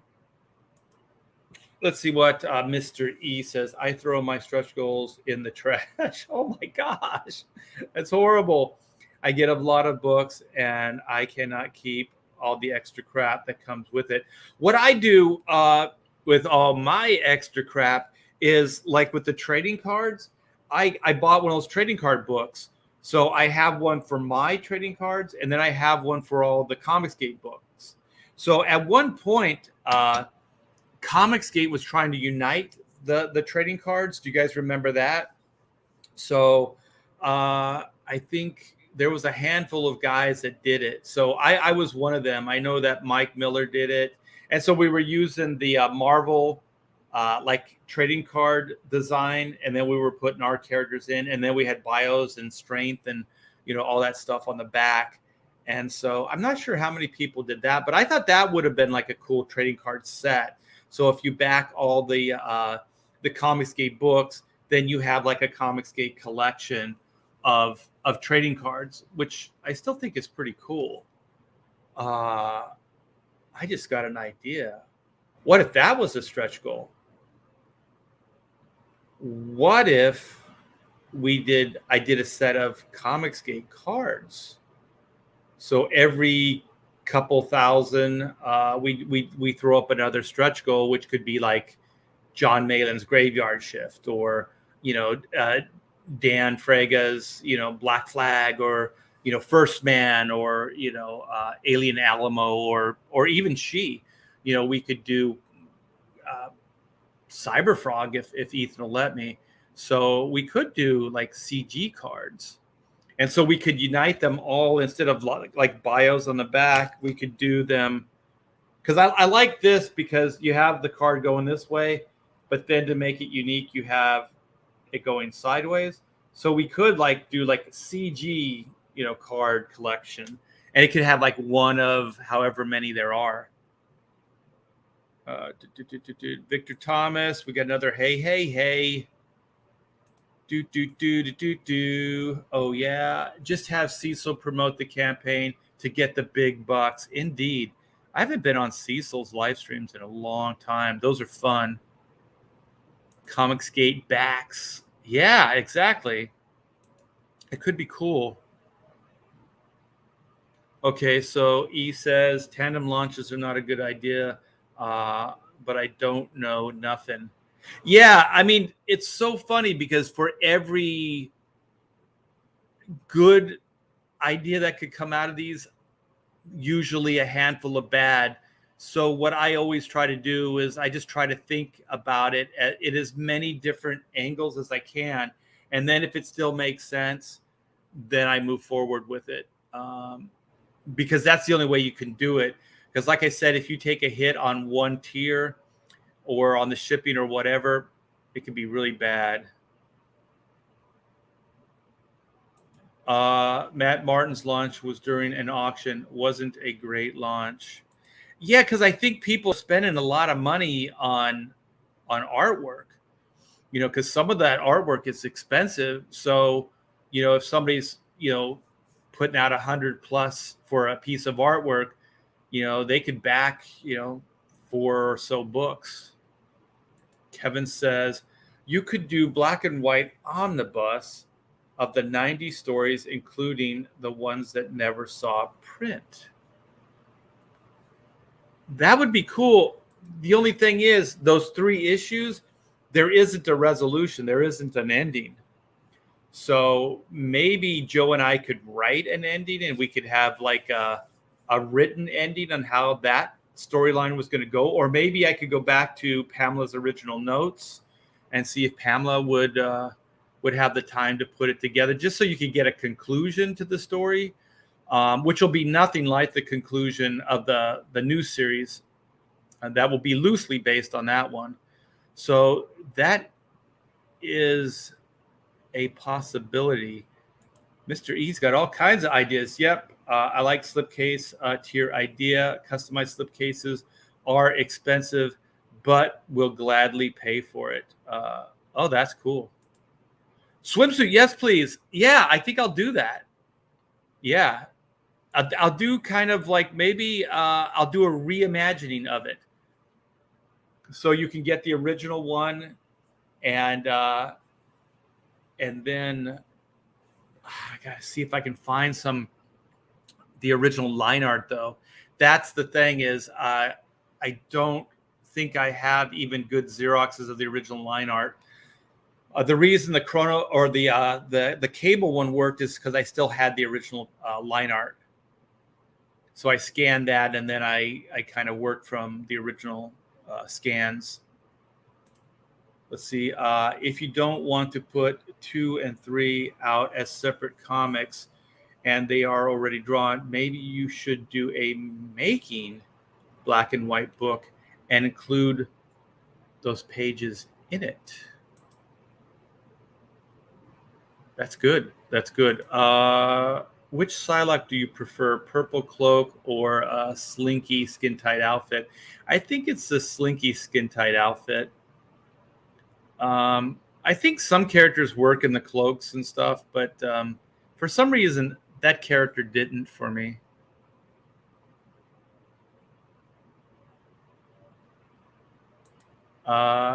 Let's see what Mr. E says. I throw my stretch goals in the trash. Oh my gosh, that's horrible. I get a lot of books and I cannot keep all the extra crap that comes with it. What I do with all my extra crap is like with the trading cards, I bought one of those trading card books. So I have one for my trading cards, and then I have one for all the Comicsgate books. So at one point, Comicsgate was trying to unite the trading cards. Do you guys remember that? So I think there was a handful of guys that did it. So I was one of them. I know that Mike Miller did it. And so we were using the Marvel like trading card design, and then we were putting our characters in, and then we had bios and strength and all that stuff on the back. And so I'm not sure how many people did that, but I thought that would have been like a cool trading card set. So if you back all the Comicsgate books, then you have like a Comicsgate collection of trading cards, which I still think is pretty cool. I just got an idea. What if that was a stretch goal? What if I did a set of Comicsgate cards? So every couple thousand, we throw up another stretch goal, which could be like John Malin's Graveyard Shift, or Dan Frega's Black Flag, or First Man, or Alien Alamo, or even She. We could do Cyberfrog if Ethan will let me. So we could do like CG cards. And so we could unite them all instead of like bios on the back. We could do them because I like this because you have the card going this way, but then to make it unique, you have it going sideways. So we could like do like a CG, card collection, and it could have like one of however many there are. Victor Thomas, we got another hey, hey, hey. Oh yeah, just have Cecil promote the campaign to get the big bucks. Indeed, I haven't been on Cecil's live streams in a long time. Those are fun. Comicsgate backs. Yeah, exactly. It could be cool. Okay, so E says tandem launches are not a good idea, but I don't know nothing. Yeah, I mean, it's so funny because for every good idea that could come out of these, usually a handful of bad. So what I always try to do is I just try to think about it at as many different angles as I can, and then if it still makes sense, then I move forward with it. Because that's the only way you can do it. Because, like I said, if you take a hit on one tier or on the shipping or whatever, it can be really bad. Matt Martin's launch was during an auction. Wasn't a great launch. Yeah, because I think people are spending a lot of money on artwork. Because some of that artwork is expensive. So, if somebody's putting out 100 plus for a piece of artwork, they could back 4 or so books. Kevin says you could do black and white omnibus of the 90 stories, including the ones that never saw print. That would be cool. The only thing is, those 3 issues, there isn't a resolution, there isn't an ending. So maybe Joe and I could write an ending and we could have like a written ending on how that storyline was going to go. Or maybe I could go back to Pamela's original notes and see if Pamela would have the time to put it together, just so you could get a conclusion to the story, which will be nothing like the conclusion of the new series. And that will be loosely based on that one. So that is a possibility. Mr. E's got all kinds of ideas. Yep. I like slipcase tier idea. Customized slipcases are expensive, but will gladly pay for it. Oh, that's cool. Swimsuit, yes, please. Yeah, I think I'll do that. Yeah. I'll do kind of like maybe I'll do a reimagining of it. So you can get the original one and then I gotta see if I can find the original line art though. That's the thing is I don't think I have even good Xeroxes of the original line art. The reason the chrono or the cable one worked is because I still had the original line art. So I scanned that and then I kind of worked from the original scans. Let's see. If you don't want to put 2 and 3 out as separate comics and they are already drawn, maybe you should do a making black and white book and include those pages in it. That's good. That's good. Which Psylocke do you prefer, purple cloak or a slinky skin tight outfit? I think it's the slinky skin tight outfit. I think some characters work in the cloaks and stuff, but for some reason that character didn't for me.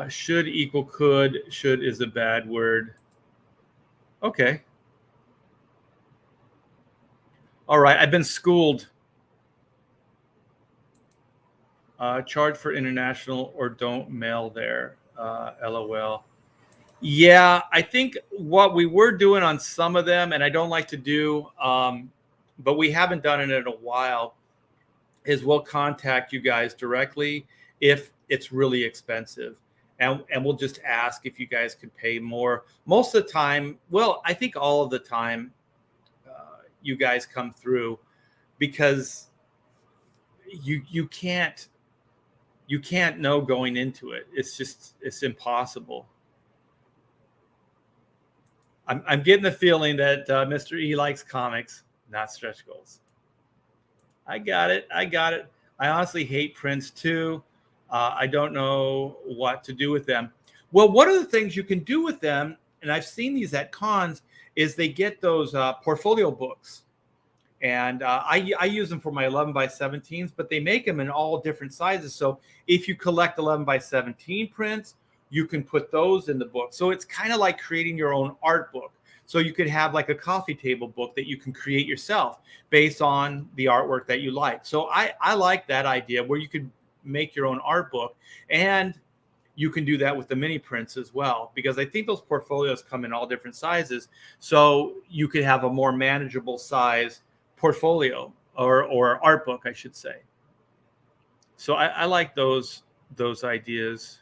Should equal could. Should is a bad word. Okay. All right. I've been schooled. Charge for international or don't mail there. LOL. Yeah, I think what we were doing on some of them, and I don't like to do, but we haven't done it in a while, is we'll contact you guys directly if it's really expensive. And we'll just ask if you guys could pay more. Most of the time, well, I think all of the time, you guys come through because you can't know going into it. It's impossible. I'm getting the feeling that Mr. E likes comics, not stretch goals. I got it. I honestly hate prints too. I don't know what to do with them. Well, one of the things you can do with them, and I've seen these at cons, is they get those portfolio books. And I use them for my 11 by 17s, but they make them in all different sizes. So if you collect 11 by 17 prints, you can put those in the book. So it's kind of like creating your own art book. So you could have like a coffee table book that you can create yourself based on the artwork that you like. So I like that idea where you could make your own art book and you can do that with the mini prints as well, because I think those portfolios come in all different sizes. So you could have a more manageable size portfolio or art book, I should say. So I like those ideas.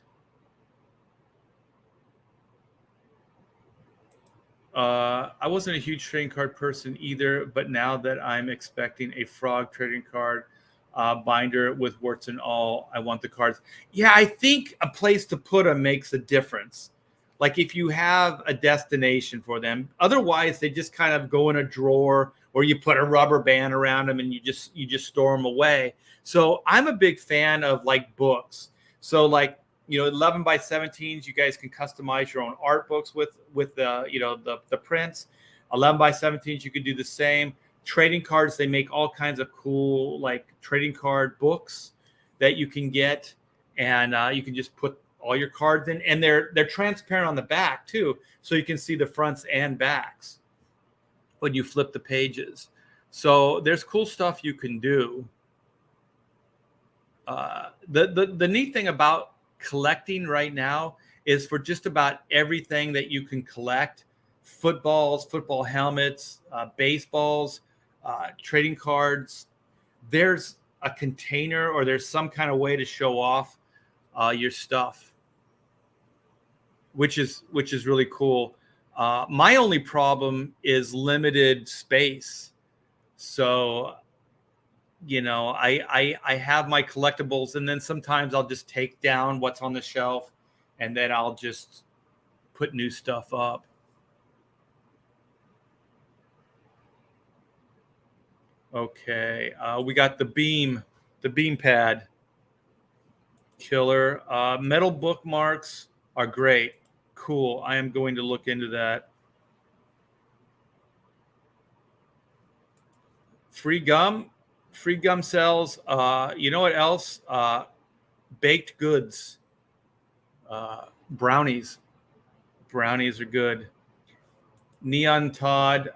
I wasn't a huge trading card person either, but now that I'm expecting a frog trading card binder with warts and all, I want the cards. Yeah, I think a place to put them makes a difference. Like if you have a destination for them, otherwise they just kind of go in a drawer, or you put a rubber band around them and you just store them away. So I'm a big fan of like books. So like, 11 by 17s, you guys can customize your own art books with the the prints. 11 by 17s, you can do the same. Trading cards, they make all kinds of cool like trading card books that you can get, and you can just put all your cards in, and they're transparent on the back too, so you can see the fronts and backs when you flip the pages. So there's cool stuff you can do. The neat thing about collecting right now is for just about everything that you can collect: footballs, football helmets, baseballs, trading cards. There's a container, or there's some kind of way to show off your stuff, which is really cool. My only problem is limited space. So I have my collectibles, and then sometimes I'll just take down what's on the shelf, and then I'll just put new stuff up. Okay, we got the beam pad. Killer. Metal bookmarks are great. Cool. I am going to look into that. Free gum sells. You know what else? Baked goods. Brownies are good. Neon Todd.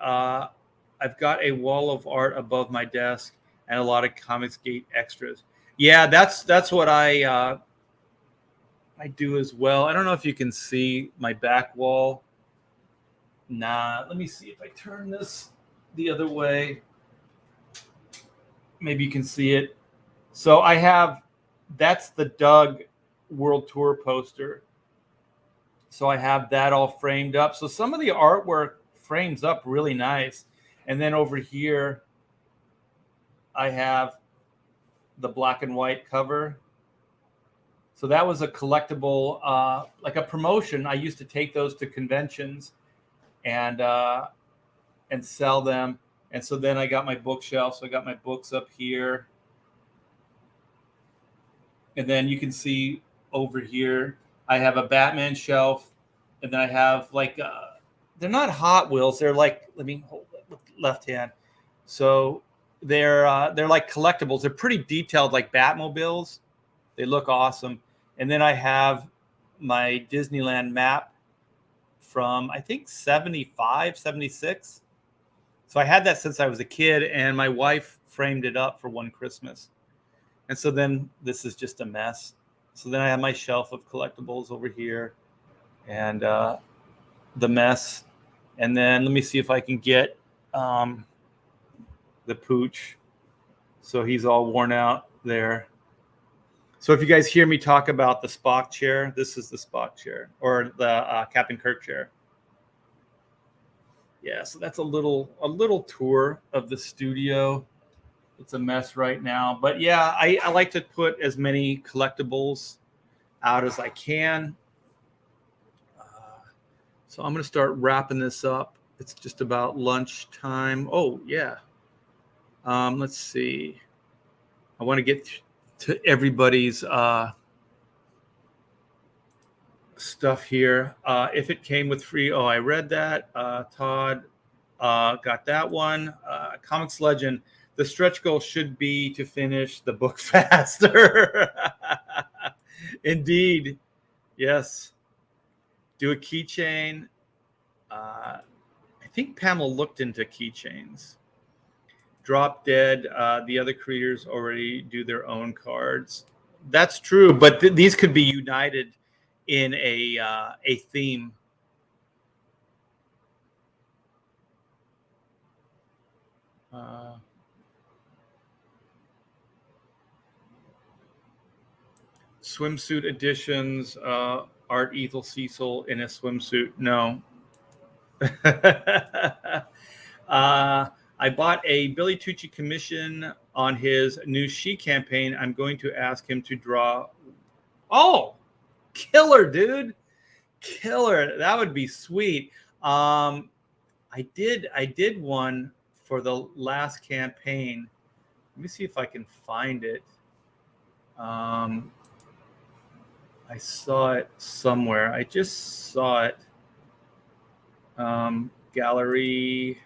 I've got a wall of art above my desk and a lot of Comicsgate extras. Yeah, that's what I do as well. I don't know if you can see my back wall. Nah, let me see if I turn this the other way. Maybe you can see it. So that's the Doug World Tour poster. So I have that all framed up. So some of the artwork frames up really nice. And then over here, I have the black and white cover. So that was a collectible, like a promotion. I used to take those to conventions and sell them. And so then I got my bookshelf. So I got my books up here. And then you can see over here, I have a Batman shelf. And then I have like, they're not Hot Wheels. They're like, let me hold it with left hand. So they're like collectibles. They're pretty detailed, like Batmobiles. They look awesome. And then I have my Disneyland map from, I think, 75, 76. So I had that since I was a kid, and my wife framed it up for one Christmas. And so then this is just a mess. So then I have my shelf of collectibles over here, and the mess. And then let me see if I can get the Pooch. So he's all worn out there. So if you guys hear me talk about the Spock chair, this is the Spock chair, or the Captain Kirk chair. Yeah, so that's a little tour of the studio. It's a mess right now, but yeah, I like to put as many collectibles out as I can. So I'm going to start wrapping this up. It's just about lunchtime. Oh yeah. Let's see. I want to get to everybody's stuff here. If it came with free, I read that. Todd got that one. Comics Legend. The stretch goal should be to finish the book faster. Indeed. Yes. Do a keychain. I think Pamela looked into keychains. Drop Dead. The other creators already do their own cards. That's true, but these could be united in a theme. Swimsuit editions, Art Ethel Cecil in a swimsuit. No. I bought a Billy Tucci commission on his new She campaign. I'm going to ask him to draw. Oh, killer, dude. Killer. That would be sweet. I did one for the last campaign. Let me see if I can find it. I saw it somewhere. I just saw it. Gallery.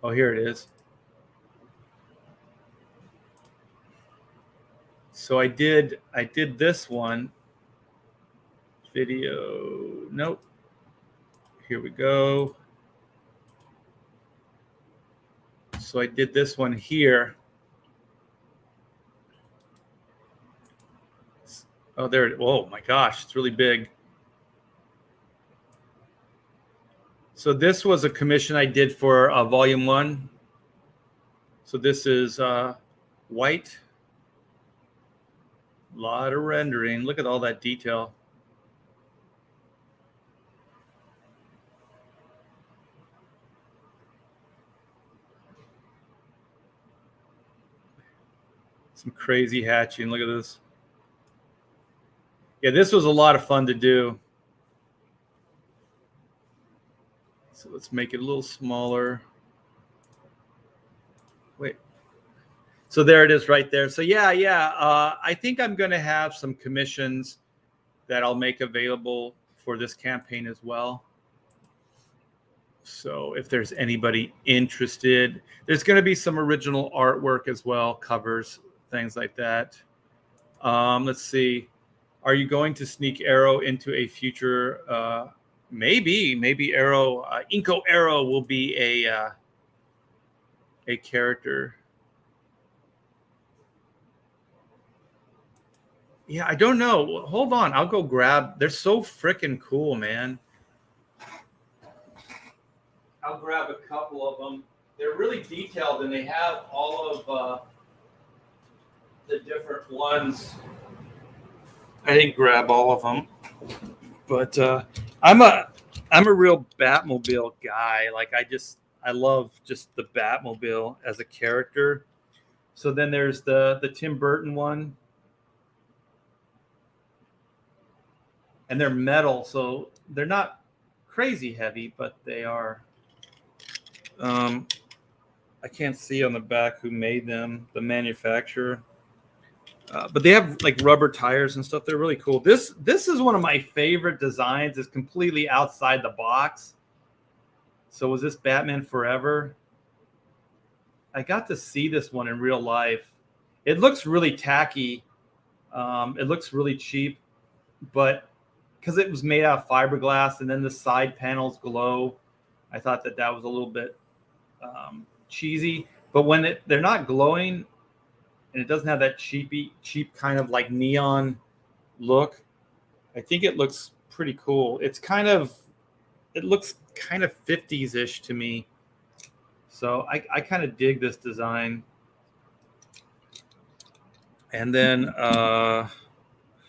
Oh, here it is. So I did this one. Video. Nope. Here we go. So I did this one here. Oh, there it. Oh my gosh, it's really big. So this was a commission I did for volume 1. So this is white. A lot of rendering. Look at all that detail. Some crazy hatching. Look at this. Yeah, this was a lot of fun to do. So let's make it a little smaller. Wait. So there it is right there. So yeah. I think I'm going to have some commissions that I'll make available for this campaign as well. So if there's anybody interested, there's going to be some original artwork as well, covers, things like that. Let's see. Are you going to sneak Arrow into a future? Maybe Arrow, Inko Arrow will be a character. Yeah, I don't know. Hold on, I'll go grab. They're so freaking cool, man. I'll grab a couple of them. They're really detailed, and they have all of the different ones. I didn't grab all of them, but I'm a real Batmobile guy. Like I love just the Batmobile as a character. So then there's the Tim Burton one, and they're metal, so they're not crazy heavy, but they are. I can't see on the back who made them, the manufacturer. But they have like rubber tires and stuff. They're really cool. This is one of my favorite designs. It's completely outside the box. So was this Batman Forever? I got to see this one in real life. It looks really tacky. It looks really cheap, but because it was made out of fiberglass and then the side panels glow, I thought that was a little bit cheesy. But when they're not glowing, and it doesn't have that cheap kind of like neon look, I think it looks pretty cool. It looks kind of 50s-ish to me. So I kind of dig this design. And then, oh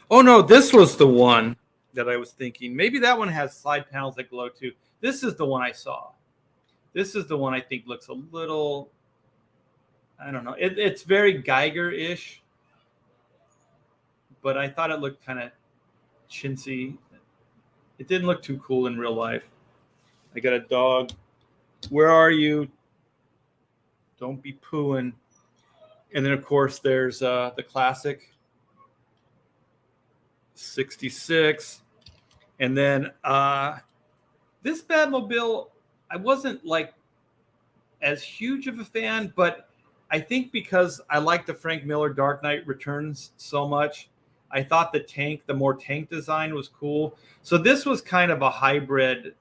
no, this was the one that I was thinking. Maybe that one has side panels that glow too. This is the one I saw. This is the one I think looks a little, I don't know. It's very Geiger-ish, but I thought it looked kind of chintzy. It didn't look too cool in real life. I got a dog. Where are you? Don't be pooing. And then, of course, there's the classic 66. And then this Batmobile, I wasn't like as huge of a fan, but I think because I like the Frank Miller Dark Knight Returns so much, I thought the more tank design was cool. So this was kind of a hybrid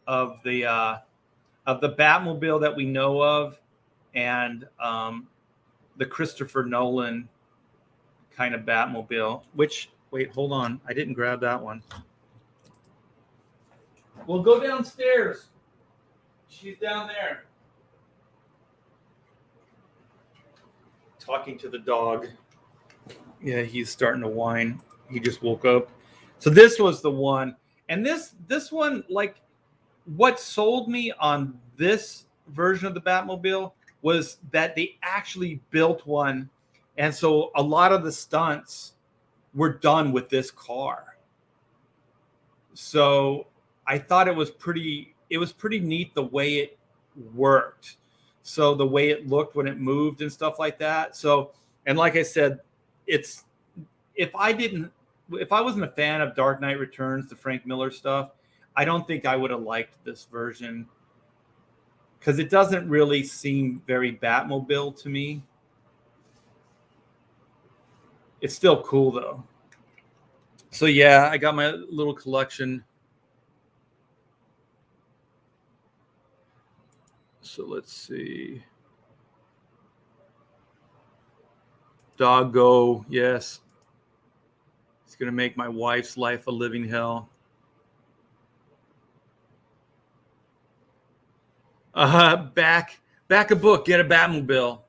of the Batmobile that we know of and the Christopher Nolan kind of Batmobile, which, wait, hold on. I didn't grab that one. We'll go downstairs. She's down there. Talking to the dog. Yeah, he's starting to whine. He just woke up. So this was the one. And this one, like, what sold me on this version of the Batmobile was that they actually built one. And so a lot of the stunts were done with this car. So I thought it was pretty neat the way it worked. So the way it looked when it moved and stuff like that. So, and like I said, if I wasn't a fan of Dark Knight Returns, the Frank Miller stuff, I don't think I would have liked this version because it doesn't really seem very Batmobile to me. It's still cool though. So yeah, I got my little collection. So let's see. Doggo, yes. It's going to make my wife's life a living hell. Back a book, get a Batmobile.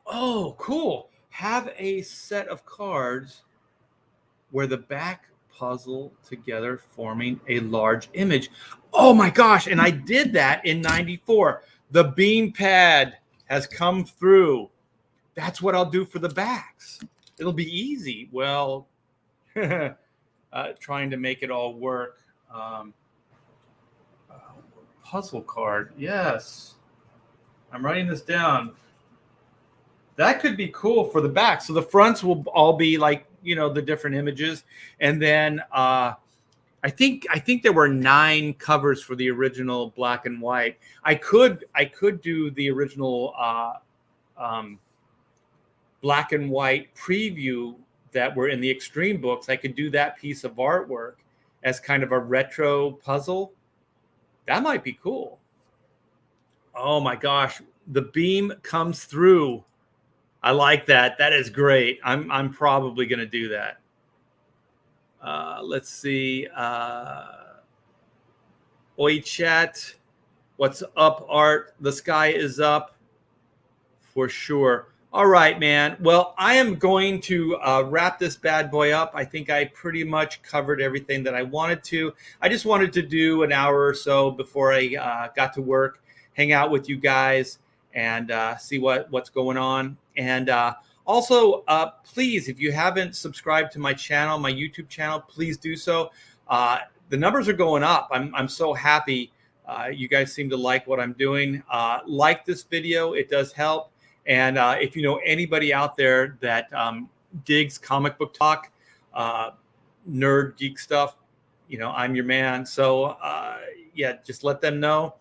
Oh, cool. Have a set of cards where the back puzzle together, forming a large image. Oh my gosh, and I did that in 94. The beam pad has come through. That's what I'll do for the backs. It'll be easy. Well, trying to make it all work. Puzzle card. Yes. I'm writing this down. That could be cool for the back. So the fronts will all be like, the different images. And then I think there were 9 covers for the original black and white. I could do the original black and white preview that were in the Extreme books. I could do that piece of artwork as kind of a retro puzzle. That might be cool. Oh my gosh, the beam comes through. I like that. That is great. I'm probably going to do that. Let's see. Oi chat. What's up, Art? The sky is up for sure. All right, man. Well, I am going to wrap this bad boy up. I think I pretty much covered everything that I wanted to. I just wanted to do an hour or so before I got to work, hang out with you guys, and see what's going on. And also, please, if you haven't subscribed to my channel, my YouTube channel, please do so. The numbers are going up. I'm so happy. You guys seem to like what I'm doing. Like this video. It does help. And if you know anybody out there that digs comic book talk, nerd geek stuff, I'm your man. So yeah, just let them know.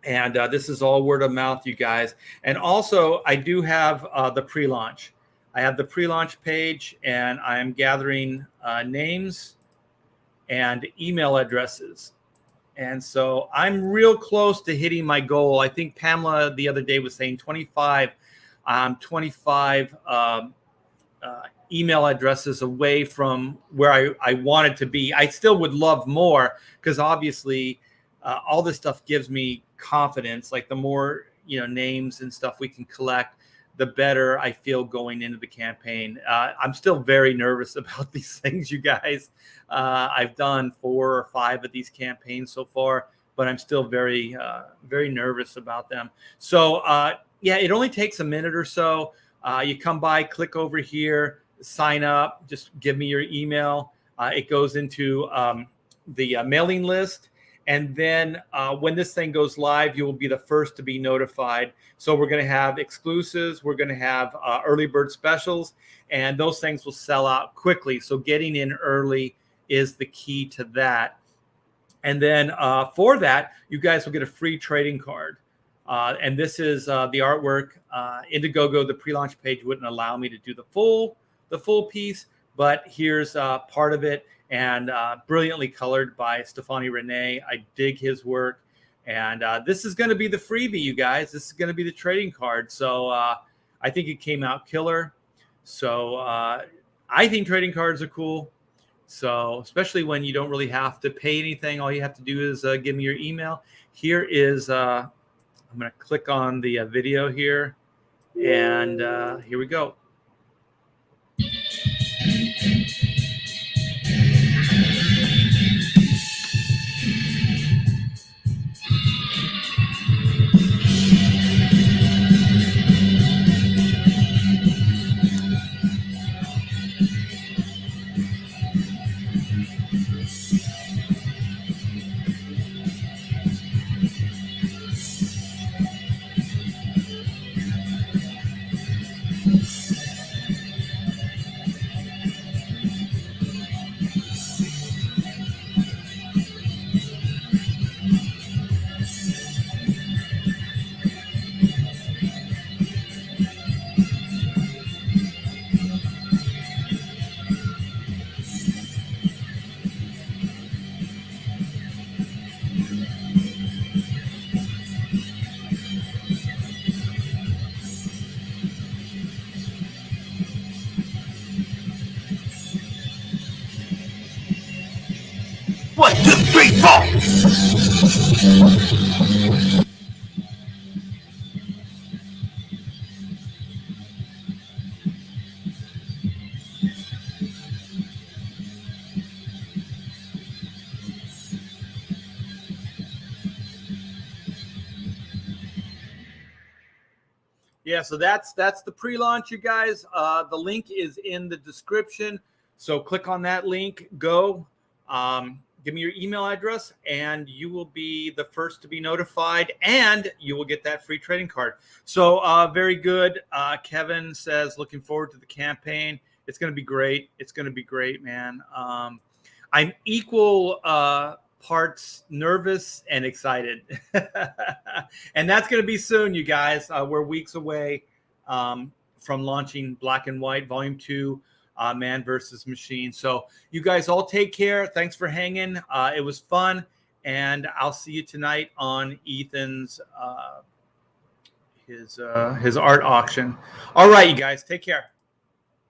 And this is all word of mouth, you guys. And also, I do have the pre-launch. I have the pre-launch page, and I am gathering names and email addresses. And so I'm real close to hitting my goal. I think Pamela the other day was saying 25 email addresses away from where I wanted to be. I still would love more because obviously all this stuff gives me confidence. Like the more names and stuff we can collect, the better I feel going into the campaign. I'm still very nervous about these things, you guys. I've done 4 or 5 of these campaigns so far, but I'm still very, very nervous about them. So yeah, it only takes a minute or so. You come by, click over here, sign up, just give me your email. It goes into the mailing list. And then when this thing goes live, you will be the first to be notified. So we're going to have exclusives. We're going to have early bird specials, and those things will sell out quickly. So getting in early is the key to that. And then for that, you guys will get a free trading card. And this is the artwork. Indiegogo, the pre-launch page wouldn't allow me to do the full piece, but here's part of it. And brilliantly colored by Stefani Rene. I dig his work. And this is going to be the freebie, you guys. This is going to be the trading card. So I think it came out killer. So I think trading cards are cool. So especially when you don't really have to pay anything, all you have to do is give me your email. Here is, I'm going to click on the video here, and here we go. One, two, three, four. Yeah, so that's the pre-launch, you guys. The link is in the description. So click on that link, go. Give me your email address, and you will be the first to be notified, and you will get that free trading card. So very good. Kevin says, looking forward to the campaign. It's going to be great. It's going to be great, man. I'm equal parts nervous and excited. And that's going to be soon, you guys. We're weeks away from launching Black and White Volume 2. Man versus Machine. So you guys all take care. Thanks for hanging. It was fun, and I'll see you tonight on Ethan's his art auction. All right, you guys, take care.